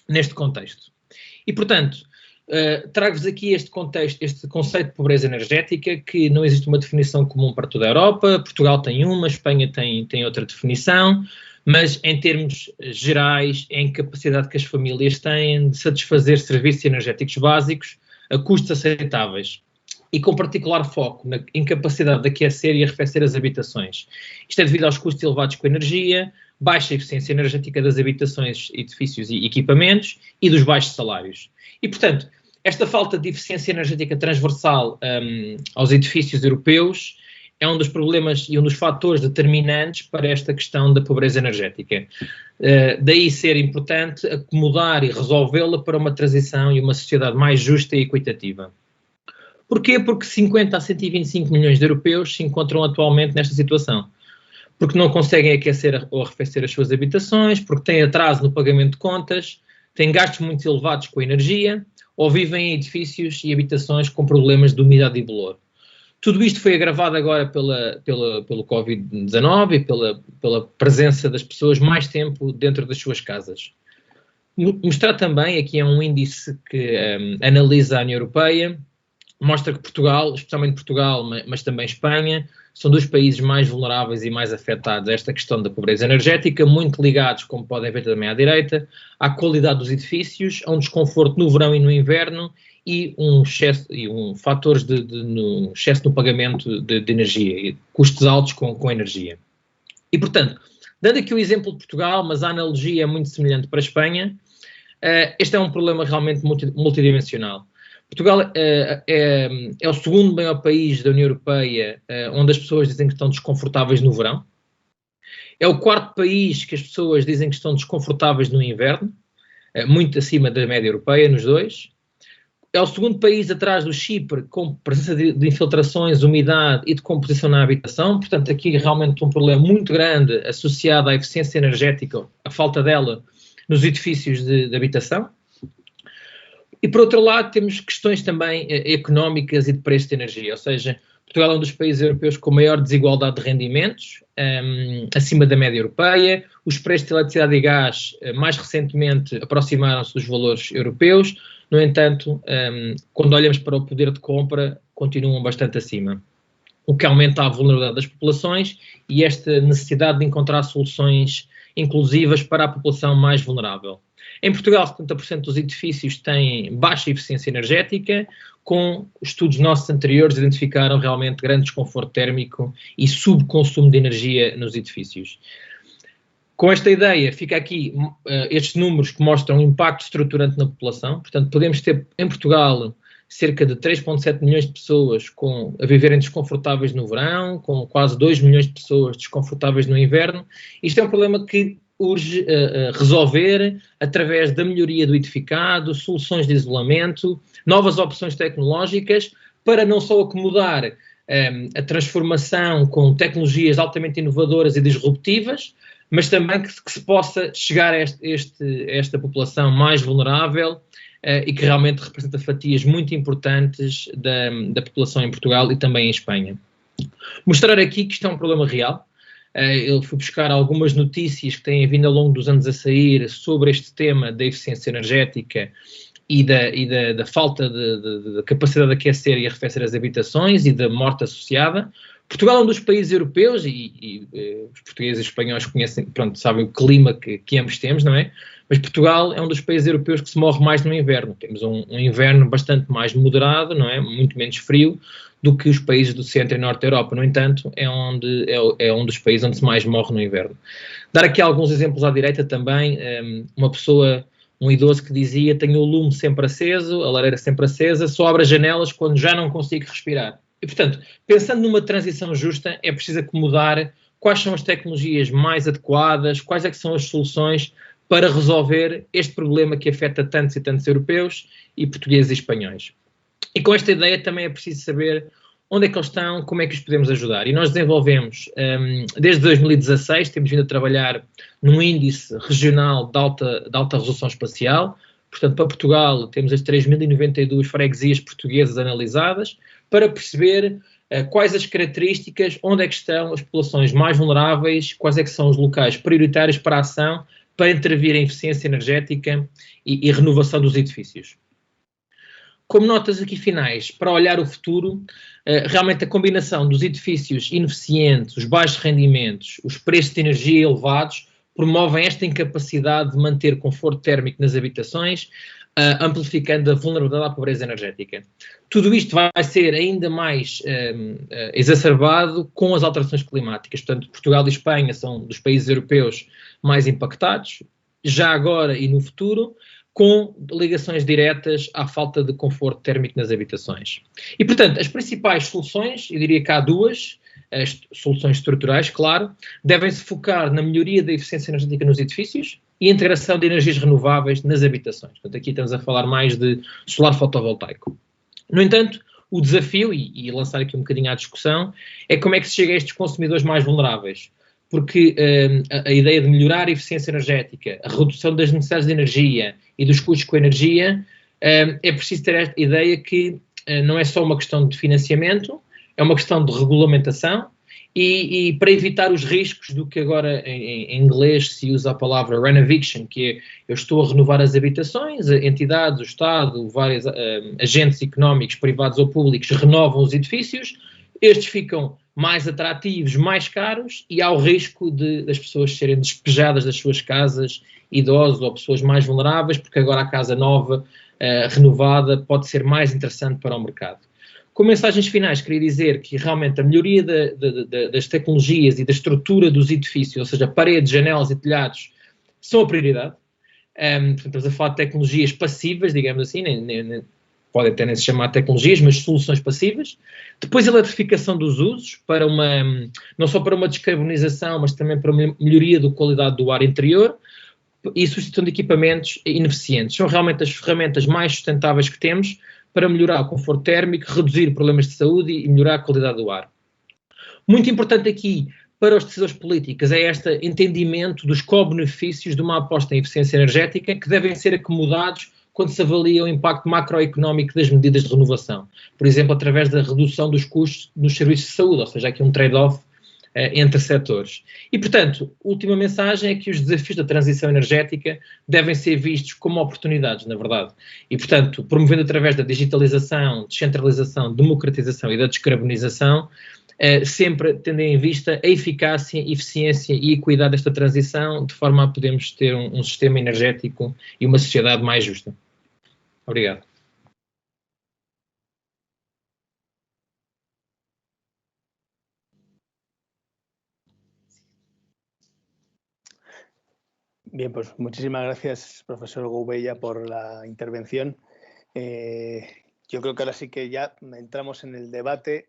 neste contexto. E, portanto, trago-vos aqui este contexto, este conceito de pobreza energética, que não existe uma definição comum para toda a Europa. Portugal tem uma, Espanha tem outra definição, mas em termos gerais, é a incapacidade que as famílias têm de satisfazer serviços energéticos básicos a custos aceitáveis, e com particular foco na incapacidade de aquecer e arrefecer as habitações. Isto é devido aos custos elevados com energia, baixa eficiência energética das habitações, edifícios e equipamentos e dos baixos salários. E, portanto, esta falta de eficiência energética transversal aos edifícios europeus é um dos problemas e um dos fatores determinantes para esta questão da pobreza energética. Daí ser importante acomodar e resolvê-la para uma transição e uma sociedade mais justa e equitativa. Porquê? Porque 50 a 125 milhões de europeus se encontram atualmente nesta situação. Porque não conseguem aquecer ou arrefecer as suas habitações, porque têm atraso no pagamento de contas, têm gastos muito elevados com a energia, ou vivem em edifícios e habitações com problemas de umidade e bolor. Tudo isto foi agravado agora pelo Covid-19 e pela presença das pessoas mais tempo dentro das suas casas. Mostrar também, aqui é um índice que analisa a União Europeia, mostra que Portugal, especialmente Portugal, mas também Espanha, são dos países mais vulneráveis e mais afetados a esta questão da pobreza energética, muito ligados, como podem ver também à direita, à qualidade dos edifícios, a um desconforto no verão e no inverno e fatores de excesso no pagamento de energia, e custos altos com energia. E, portanto, dando aqui o exemplo de Portugal, mas a analogia é muito semelhante para a Espanha, este é um problema realmente multidimensional. Portugal é o segundo maior país da União Europeia onde as pessoas dizem que estão desconfortáveis no verão. É o quarto país que as pessoas dizem que estão desconfortáveis no inverno, muito acima da média europeia nos dois. É o segundo país atrás do Chipre, com presença de infiltrações, umidade e de composição na habitação. Portanto, aqui realmente um problema muito grande associado à eficiência energética, a falta dela nos edifícios de habitação. E, por outro lado, temos questões também económicas e de preço de energia, ou seja, Portugal é um dos países europeus com maior desigualdade de rendimentos, acima da média europeia. Os preços de eletricidade e gás, mais recentemente, aproximaram-se dos valores europeus. No entanto, quando olhamos para o poder de compra, continuam bastante acima, o que aumenta a vulnerabilidade das populações e esta necessidade de encontrar soluções inclusivas para a população mais vulnerável. Em Portugal, 70% dos edifícios têm baixa eficiência energética, com estudos nossos anteriores identificaram realmente grande desconforto térmico e subconsumo de energia nos edifícios. Com esta ideia, fica aqui estes números que mostram o impacto estruturante na população. Portanto, podemos ter em Portugal cerca de 3,7 milhões de pessoas a viverem desconfortáveis no verão, com quase 2 milhões de pessoas desconfortáveis no inverno. Isto é um problema que urge resolver através da melhoria do edificado, soluções de isolamento, novas opções tecnológicas, para não só acomodar a transformação com tecnologias altamente inovadoras e disruptivas, mas também que se possa chegar a esta população mais vulnerável e que realmente representa fatias muito importantes da população em Portugal e também em Espanha. Mostrar aqui que isto é um problema real. Eu fui buscar algumas notícias que têm vindo ao longo dos anos a sair sobre este tema da eficiência energética e da falta de capacidade de aquecer e arrefecer as habitações e da morte associada. Portugal é um dos países europeus e os portugueses e espanhóis conhecem, sabem o clima que ambos temos, não é? Mas Portugal é um dos países europeus que se morre mais no inverno. Temos um inverno bastante mais moderado, não é? Muito menos frio do que os países do centro e norte da Europa. No entanto, é um dos países onde se mais morre no inverno. Dar aqui alguns exemplos à direita também. Um idoso que dizia: tenho o lume sempre aceso, a lareira sempre acesa, só abro as janelas quando já não consigo respirar. E, portanto, pensando numa transição justa, é preciso acomodar quais são as tecnologias mais adequadas, quais é que são as soluções para resolver este problema que afeta tantos e tantos europeus e portugueses e espanhóis. E com esta ideia também é preciso saber onde é que eles estão, como é que os podemos ajudar. E nós desenvolvemos, desde 2016, temos vindo a trabalhar num índice regional de alta resolução espacial. Portanto, para Portugal, temos as 3.092 freguesias portuguesas analisadas para perceber quais as características, onde é que estão as populações mais vulneráveis, quais é que são os locais prioritários para a ação, para intervir em eficiência energética e renovação dos edifícios. Como notas aqui finais, para olhar o futuro, realmente a combinação dos edifícios ineficientes, os baixos rendimentos, os preços de energia elevados, promovem esta incapacidade de manter conforto térmico nas habitações, amplificando a vulnerabilidade à pobreza energética. Tudo isto vai ser ainda mais exacerbado com as alterações climáticas. Portanto, Portugal e Espanha são dos países europeus mais impactados, já agora e no futuro, com ligações diretas à falta de conforto térmico nas habitações. E, portanto, as principais soluções, eu diria que há duas, as soluções estruturais, claro, devem-se focar na melhoria da eficiência energética nos edifícios e a integração de energias renováveis nas habitações. Portanto, aqui estamos a falar mais de solar fotovoltaico. No entanto, o desafio, e lançar aqui um bocadinho à discussão, é como é que se chega a estes consumidores mais vulneráveis. Porque a ideia de melhorar a eficiência energética, a redução das necessidades de energia e dos custos com a energia, é preciso ter esta ideia que não é só uma questão de financiamento, é uma questão de regulamentação e para evitar os riscos do que agora em inglês se usa a palavra renoviction, que é eu estou a renovar as habitações, entidades, o Estado, vários agentes económicos, privados ou públicos, renovam os edifícios, estes ficam mais atrativos, mais caros, e há o risco das pessoas serem despejadas das suas casas, idosos ou pessoas mais vulneráveis, porque agora a casa nova, renovada, pode ser mais interessante para o mercado. Com mensagens finais, queria dizer que realmente a melhoria das tecnologias e da estrutura dos edifícios, ou seja, paredes, janelas e telhados, são a prioridade. Portanto, estamos a falar de tecnologias passivas, digamos assim, podem até nem se chamar tecnologias, mas soluções passivas. Depois a eletrificação dos usos, não só para uma descarbonização, mas também para uma melhoria da qualidade do ar interior e substituição de equipamentos ineficientes. São realmente as ferramentas mais sustentáveis que temos para melhorar o conforto térmico, reduzir problemas de saúde e melhorar a qualidade do ar. Muito importante aqui para os decisores políticos é este entendimento dos co-benefícios de uma aposta em eficiência energética que devem ser acomodados quando se avalia o impacto macroeconómico das medidas de renovação. Por exemplo, através da redução dos custos nos serviços de saúde, ou seja, aqui um trade-off entre setores. E, portanto, a última mensagem é que os desafios da transição energética devem ser vistos como oportunidades, na verdade. E, portanto, promovendo através da digitalização, descentralização, democratização e da descarbonização, sempre tendo em vista a eficácia, eficiência e equidade desta transição, de forma a podermos ter um sistema energético e uma sociedade mais justa. Obrigado. Bien, pues muchísimas gracias, profesor Gouveia, por la intervención. Yo creo que ahora sí que ya entramos en el debate.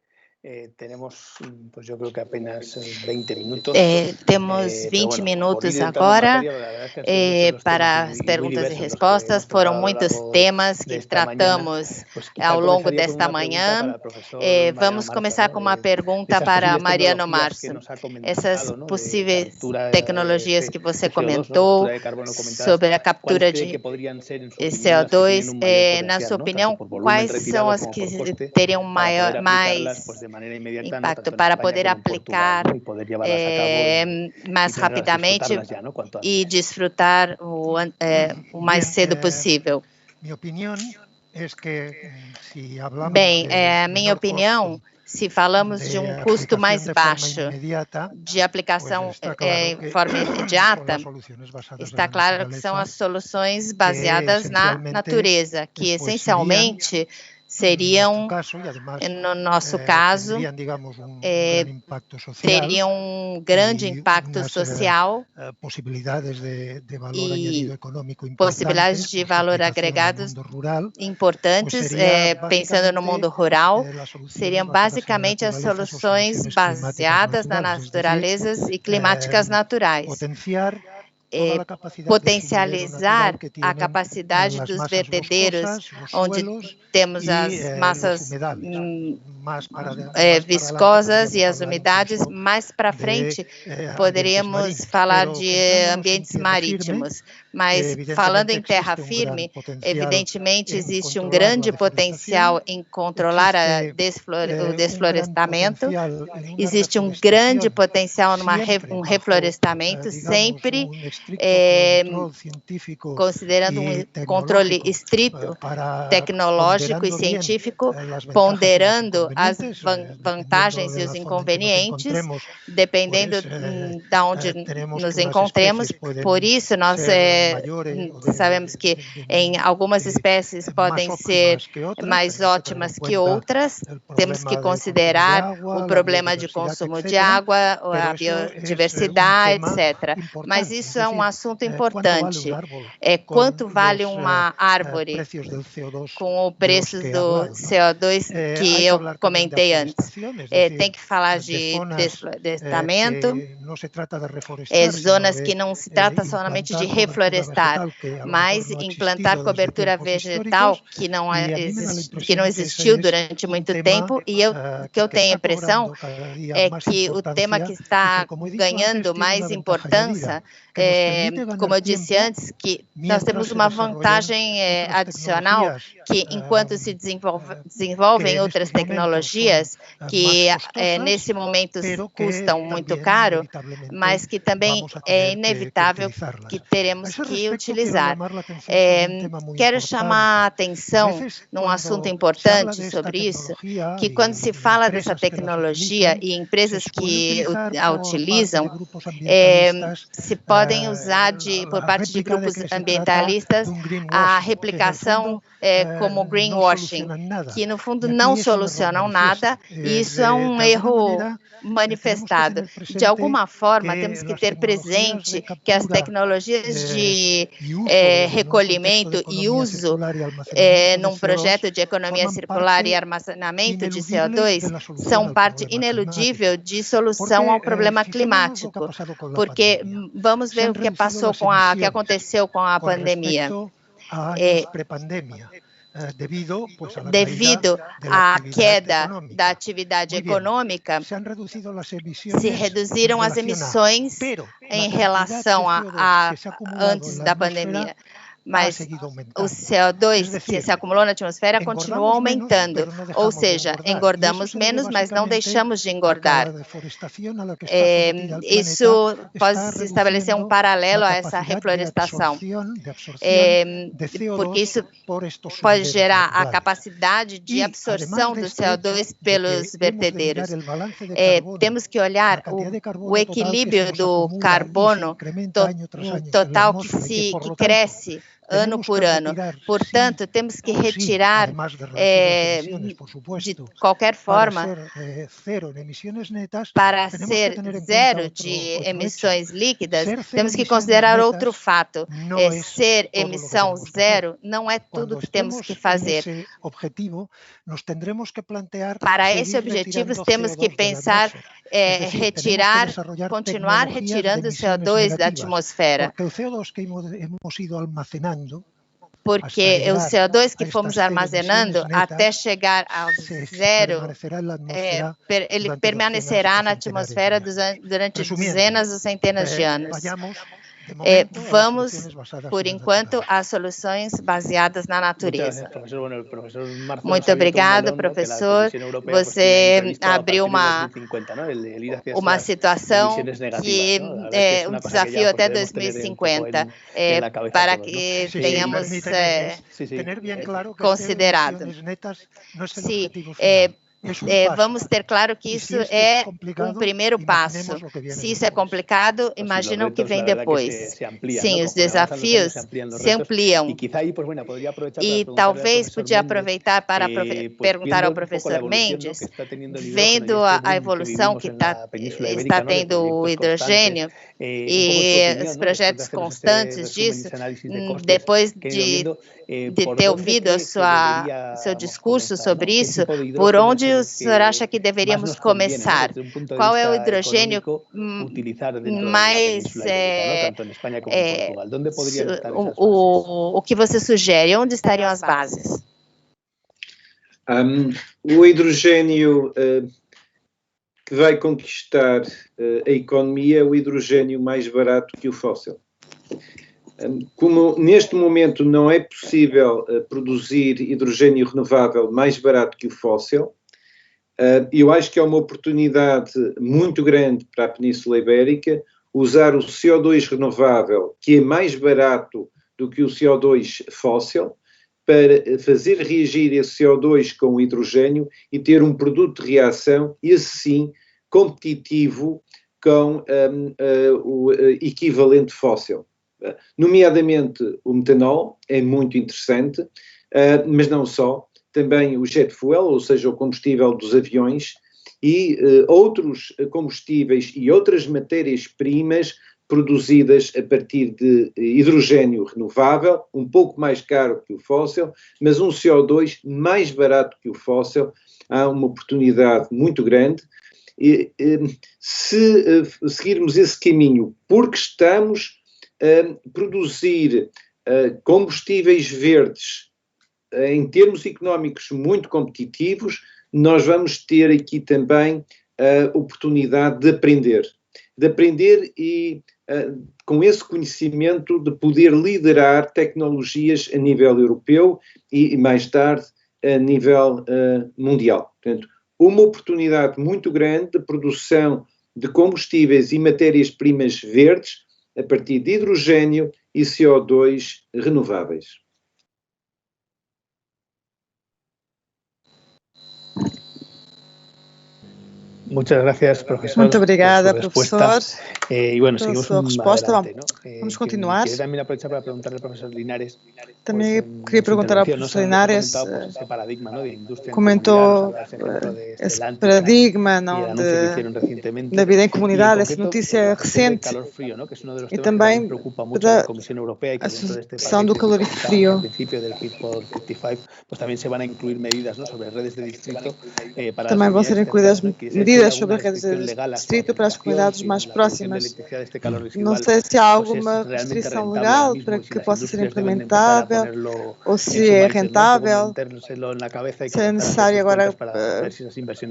Tenemos, pues yo creo que apenas 20 minutos. Temos 20 minutos agora para as perguntas e respostas. Foram muitos temas que tratamos ao longo desta manhã. Vamos começar com uma pergunta para Mariano Março. Essas possíveis tecnologias que você comentou sobre a captura de CO2, na sua opinião, quais são as que teriam mais impacto para poder aplicar mais rapidamente e desfrutar o mais cedo possível? Bem, a minha opinião, se falamos de um custo mais baixo de aplicação em forma imediata, está claro que são as soluções baseadas na natureza, que essencialmente seriam, no nosso caso, teriam um grande impacto social e possibilidades de valor agregado importantes, pensando no mundo rural, seriam basicamente as soluções baseadas na natureza e climáticas naturais. Potencializar a capacidade dos vertedeiros, onde temos as massas viscosas e as umidades. Mais para frente, poderíamos falar de ambientes marítimos, mas falando em terra firme, evidentemente existe um grande potencial em controlar o desflorestamento, existe um grande potencial num reflorestamento, sempre considerando um controle estrito, tecnológico e científico, ponderando as vantagens e os inconvenientes, dependendo de onde nos encontremos. Por isso, nós sabemos que em algumas espécies podem ser mais ótimas que outras. Temos que considerar o problema de consumo de água, a biodiversidade, etc. Mas isso é um assunto importante. Quanto vale uma árvore com o preço do CO2 que eu comentei antes? Tem que falar de desflorestamento, zonas que não se trata somente de reflorestar, mas implantar cobertura vegetal que não existiu durante muito tempo. E o que eu tenho a impressão é que o tema que está ganhando mais importância, como eu disse antes, que nós temos uma vantagem adicional, que enquanto se desenvolvem outras tecnologias que nesse momento custam muito caro, mas que também é inevitável que teremos que utilizar. Quero chamar a atenção num assunto importante sobre isso, que quando se fala dessa tecnologia e empresas que a utilizam, se podem usar por parte de grupos ambientalistas a replicação como greenwashing, que no fundo não solucionam nada, e isso é um erro manifestado. De alguma forma, temos que ter presente que as tecnologias de recolhimento e uso num projeto de economia circular e armazenamento de CO2 são parte ineludível de solução ao problema climático, porque vamos ver o que aconteceu com a pandemia. Devido à queda da atividade econômica, se reduziram as emissões em relação a antes da pandemia. mas o CO2 que se acumulou na atmosfera continuou aumentando, ou seja, engordamos menos, mas não deixamos de engordar. Isso pode estabelecer um paralelo a essa reflorestação, porque isso pode gerar a capacidade de absorção do CO2 pelos vertedeiros. Temos que olhar o equilíbrio do carbono total que cresce ano por ano. Portanto, temos que retirar, de qualquer forma, para ser zero de emissões líquidas, temos que considerar outro fato. Ser emissão zero não é tudo que temos que fazer. Para esse objetivo, temos que pensar continuar retirando o CO2 da atmosfera. Porque o CO2 que fomos armazenando até chegar ao zero, ele permanecerá na atmosfera durante dezenas ou centenas de anos. Vamos, por enquanto, às soluções baseadas na natureza. Muito obrigado, professor. Você abriu uma situação que é um desafio até 2050, para que tenhamos considerado. Sim, vamos ter claro que isso é um primeiro passo. Se isso é complicado, imagina o que vem depois. Sim, os desafios se ampliam. E talvez podia aproveitar para perguntar ao professor Mendes, vendo a evolução que está tendo o hidrogênio e os projetos constantes disso, depois de ter ouvido seu discurso sobre isso, por onde o senhor acha que deveríamos começar? Qual é o hidrogênio mais... o que você sugere? Onde estariam as bases? O hidrogênio que vai conquistar a economia é o hidrogênio mais barato que o fóssil. Como neste momento não é possível produzir hidrogênio renovável mais barato que o fóssil, eu acho que é uma oportunidade muito grande para a Península Ibérica usar o CO2 renovável, que é mais barato do que o CO2 fóssil, para fazer reagir esse CO2 com o hidrogênio e ter um produto de reação, esse sim, competitivo com o equivalente fóssil. Nomeadamente o metanol é muito interessante, mas não só, também o jet fuel, ou seja, o combustível dos aviões, e outros combustíveis e outras matérias-primas produzidas a partir de hidrogênio renovável, um pouco mais caro que o fóssil, mas um CO2 mais barato que o fóssil. Há uma oportunidade muito grande. E, se seguirmos esse caminho, porque estamos a produzir combustíveis verdes em termos económicos muito competitivos, nós vamos ter aqui também a oportunidade de aprender e com esse conhecimento de poder liderar tecnologias a nível europeu e mais tarde a nível mundial. Portanto, uma oportunidade muito grande de produção de combustíveis e matérias-primas verdes a partir de hidrogênio e CO2 renováveis. Muchas gracias, profesor. Muito obrigada, professor. E bueno, pela sua resposta. Adelante, vamos continuar. Também aproveitar para perguntar ao professor Linares. Também queria perguntar ao professor Linares, comentou esse paradigma da vida em comunidade, essa notícia recente, e também da associação do calor e frio. Também vão ser incluídas medidas sobre a rede de distrito para as comunidades mais próximas. Não sei se há alguma restrição legal para que possa ser implementável ou se é rentável, se é necessário agora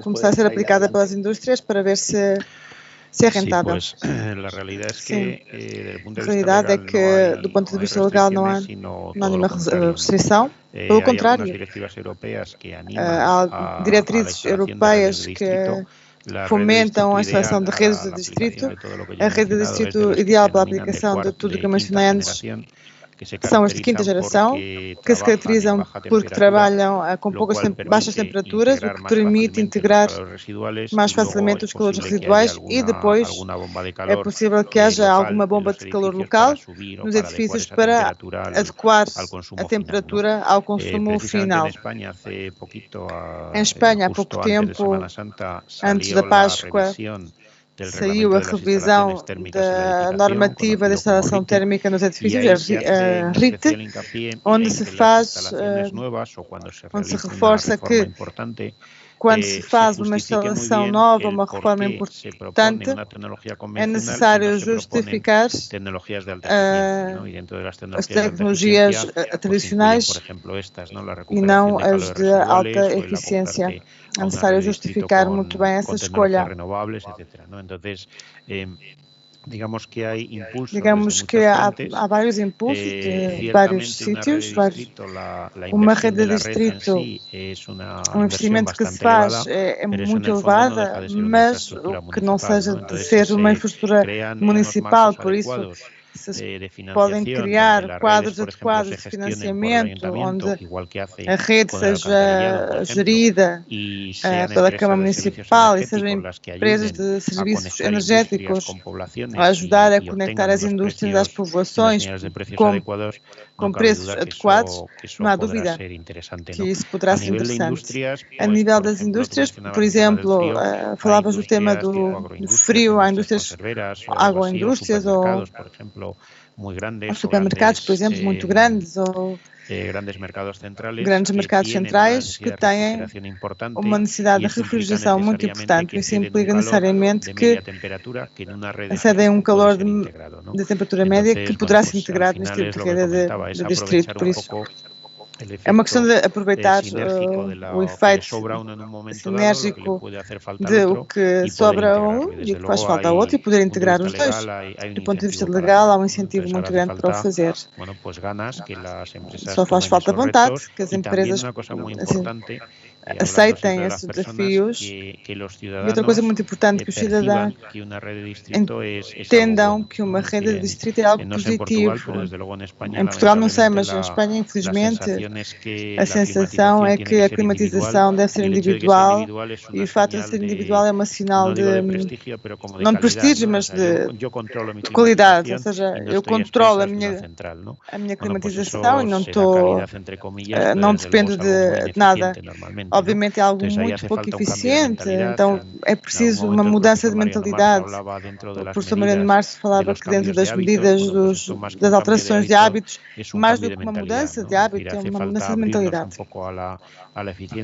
começar a ser aplicada pelas indústrias para ver se se é rentável. Sí, pues, a realidade é que, do ponto de vista legal, não há nenhuma restrição. Pelo contrário, há diretrizes europeias que fomentam a instalação de redes de distrito. A rede de distrito ideal para a aplicação de tudo que eu mencionei antes são as de quinta geração, que se caracterizam porque trabalham com baixas temperaturas, o que permite integrar mais facilmente os calores residuais, e depois é possível que haja alguma bomba de calor local nos edifícios para adequar a temperatura ao consumo final. Em Espanha, há pouco tempo, antes da Páscoa, saiu a revisão da normativa de instalação térmica nos edifícios, a RIT, onde se reforça que quando se faz uma instalação nova, uma reforma importante, é necessário justificar as tecnologias tradicionais e não as de alta eficiência. É necessário justificar muito bem essa escolha. Digamos que há vários impulsos de vários sítios. Uma rede de distrito, um investimento que se faz é muito elevada, mas o que não seja de ser uma infraestrutura municipal, por isso se podem criar quadros adequados de financiamento, onde a rede seja gerida pela Câmara Municipal e sejam empresas de serviços energéticos a ajudar a conectar as indústrias às povoações com preços adequados. Não há dúvida que isso poderá ser interessante. A nível das indústrias, por exemplo, falavas do tema do frio, há indústrias, agroindústrias ou supermercados, por exemplo, muito grandes, ou grandes mercados centrais que têm uma necessidade de refrigeração muito importante. Isso implica necessariamente que acedem a um calor de temperatura média que poderá ser integrado neste tipo de rede de distrito. Por isso, é uma questão de aproveitar o efeito sinérgico de o que sobra a um e o que faz falta a outro e poder integrar os dois. Do ponto de vista legal, há um incentivo muito grande para o fazer. Só faz falta vontade que as empresas aceitem esses desafios. E outra coisa muito importante, que os cidadãos entendam que uma rede de distrito é algo positivo. Em Portugal não sei, mas em Espanha, infelizmente, a sensação é que a climatização deve ser individual, e o fato de ser individual é um sinal de, não de prestígio, mas de qualidade. Ou seja, eu controlo a minha climatização e não dependo de nada. Obviamente é algo muito pouco eficiente, então é preciso uma mudança de mentalidade. O professor Mariano Março falava que dentro das medidas das alterações de hábitos, mais do que uma mudança de hábito, é uma mudança de mentalidade.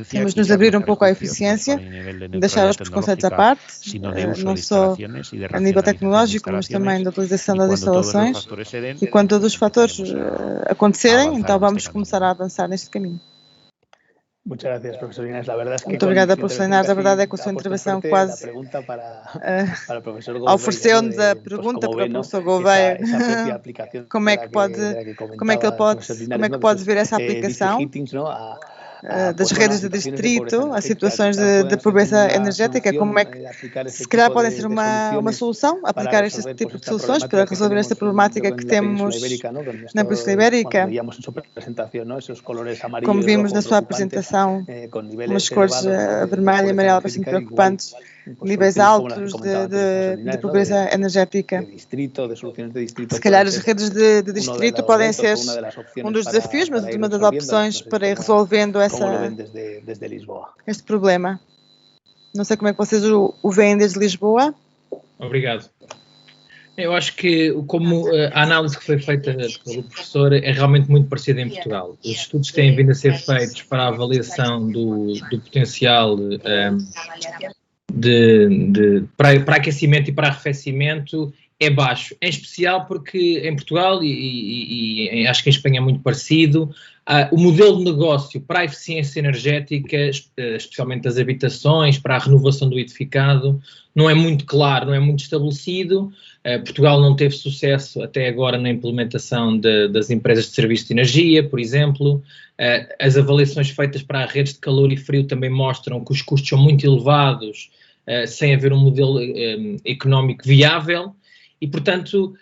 Temos de nos abrir um pouco à eficiência, deixar os preconceitos à parte, não só a nível tecnológico, mas também da utilização das instalações. E quando todos os fatores acontecerem, então vamos começar a avançar neste caminho. Muchas gracias, profesor Linares. La verdad es que muito obrigada, professor Linares. A verdade é que a sua intervenção quase ofereceu-nos a pergunta para o professor Gouveia. Como é que pode ver essa aplicação das redes de distrito, as situações de pobreza energética, como é que, se calhar, podem ser uma solução, aplicar este tipo de soluções para resolver esta problemática que temos na Península Ibérica. Como vimos na sua apresentação, umas cores vermelha e amarela bastante preocupantes, níveis altos de pobreza energética. Se calhar as redes de distrito podem ser um dos desafios, mas uma das opções para ir resolvendo este problema. Não sei como é que vocês o veem desde Lisboa. Obrigado. Eu acho que como a análise que foi feita pelo professor é realmente muito parecida em Portugal. Os estudos que têm vindo a ser feitos para a avaliação do potencial para aquecimento e para arrefecimento é baixo, em especial porque em Portugal e acho que em Espanha é muito parecido, O modelo de negócio para a eficiência energética, especialmente das habitações, para a renovação do edificado, não é muito claro, não é muito estabelecido. Portugal não teve sucesso até agora na implementação das empresas de serviço de energia, por exemplo. As avaliações feitas para as redes de calor e frio também mostram que os custos são muito elevados, sem haver um modelo económico viável. E, portanto,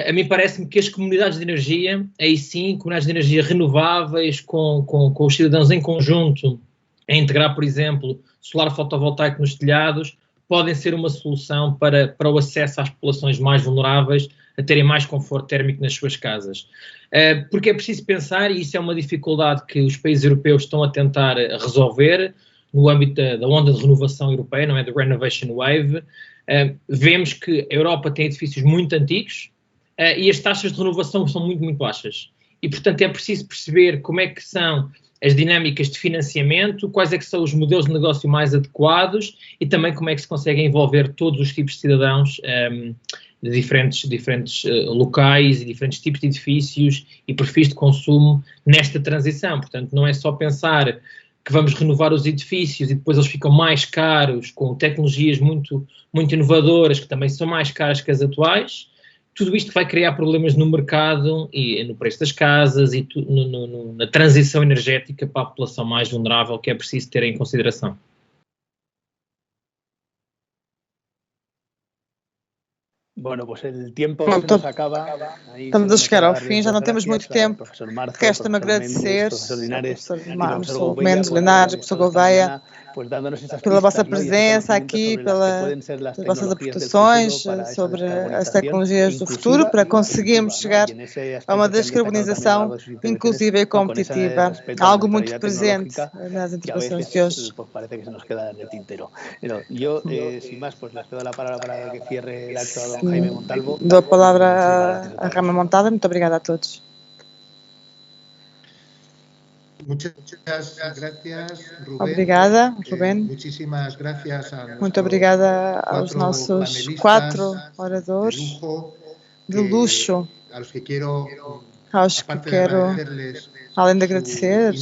a mim parece-me que as comunidades de energia, aí sim, comunidades de energia renováveis, com os cidadãos em conjunto, a integrar, por exemplo, solar fotovoltaico nos telhados, podem ser uma solução para o acesso às populações mais vulneráveis a terem mais conforto térmico nas suas casas. Porque é preciso pensar, e isso é uma dificuldade que os países europeus estão a tentar resolver, no âmbito da onda de renovação europeia, não é? Do Renovation Wave. Vemos que a Europa tem edifícios muito antigos e as taxas de renovação são muito, muito baixas. E, portanto, é preciso perceber como é que são as dinâmicas de financiamento, quais é que são os modelos de negócio mais adequados e também como é que se consegue envolver todos os tipos de cidadãos de diferentes locais e diferentes tipos de edifícios e perfis de consumo nesta transição. Portanto, não é só pensar que vamos renovar os edifícios e depois eles ficam mais caros, com tecnologias muito, muito inovadoras, que também são mais caras que as atuais. Tudo isto vai criar problemas no mercado e no preço das casas e na transição energética para a população mais vulnerável, que é preciso ter em consideração. Bueno, pues el tiempo se nos acaba. Estamos a chegar ao fim, já não temos muito tempo. Resta-me agradecer ao professor Março Mendes, Linares, professor Gouveia, pela vossa presença aqui, pelas vossas aportações sobre as tecnologias do futuro, para conseguirmos chegar a uma descarbonização inclusiva e competitiva, algo muito presente nas intervenções de hoje. Dou a palavra a Jaime Montalvo. Muito obrigada a todos. Muchas gracias, Rubén. Obrigada, Rubén. Muchísimas gracias a muito obrigada aos nossos 4 oradores de luxo, aos que quero, além de agradecer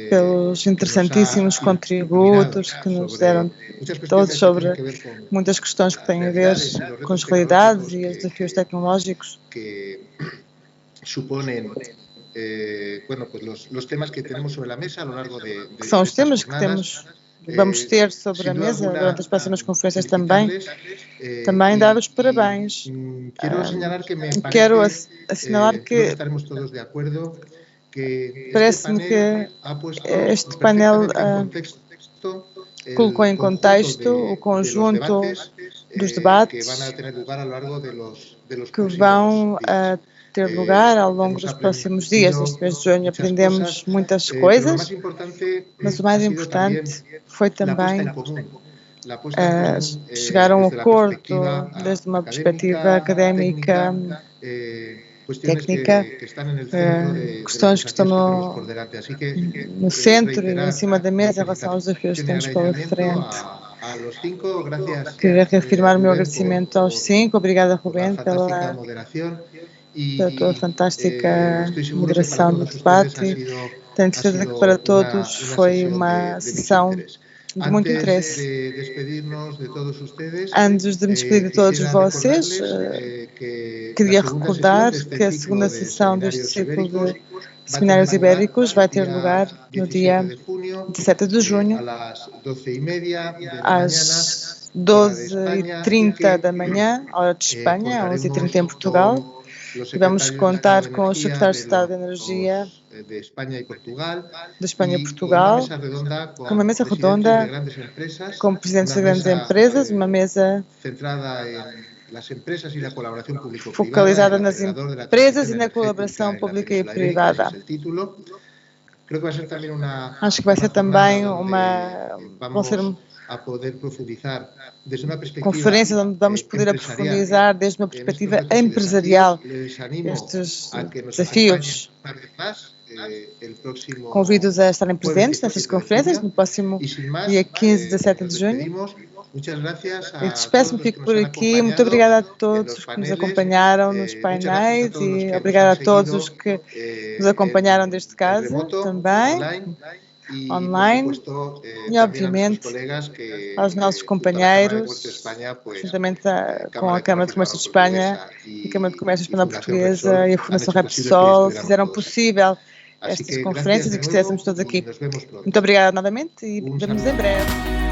pelos interessantíssimos contributos que nos deram todos sobre muitas questões que têm a ver com as realidades e os desafios tecnológicos suponen los temas que tenemos sobre la mesa a lo largo de que são os temas que vamos ter sobre a mesa durante as próximas conferências também dar os parabéns. Quero assinalar que parece-me que este painel colocou em contexto o conjunto dos debates que vão ter lugar ao longo dos próximos dias. Neste mês de junho aprendemos muitas coisas, mas o mais importante foi também chegar a um acordo desde uma perspectiva académica, técnica, questões que estão no centro e em cima da mesa em relação aos desafios que temos pela frente. Queria reafirmar o meu agradecimento aos 5. Obrigada, Rubén, pela tua fantástica moderação do debate. Tenho certeza que para todos foi uma sessão de muito interesse. Antes de me despedir de todos vocês, queria recordar que a segunda sessão deste ciclo de seminários ibéricos vai ter lugar no dia 17 de junho, às 12h30 da manhã, hora de Espanha, 11h30 em Portugal. E vamos contar com os secretários de Estado de Energia de Espanha e Portugal, com uma mesa redonda com presidentes de grandes empresas, uma mesa focalizada nas empresas e na colaboração pública e privada. Acho que vai ser também conferências onde vamos poder aprofundizar desde uma perspectiva empresarial estes desafios. Convido-os a estarem presentes nessas conferências no próximo dia 15 e 17 de junho E despeço-me, fico por aqui. Muito obrigada a todos que nos acompanharam nos painéis e obrigada a todos os que nos acompanharam desde casa também, online, e obviamente aos nossos companheiros, juntamente com a Câmara de Comércio de Espanha, a Câmara de Comércio Espanhola Portuguesa e a Fundação Repsol, fizeram possível estas conferências e que estivéssemos todos aqui. Muito obrigada novamente e vemos em breve.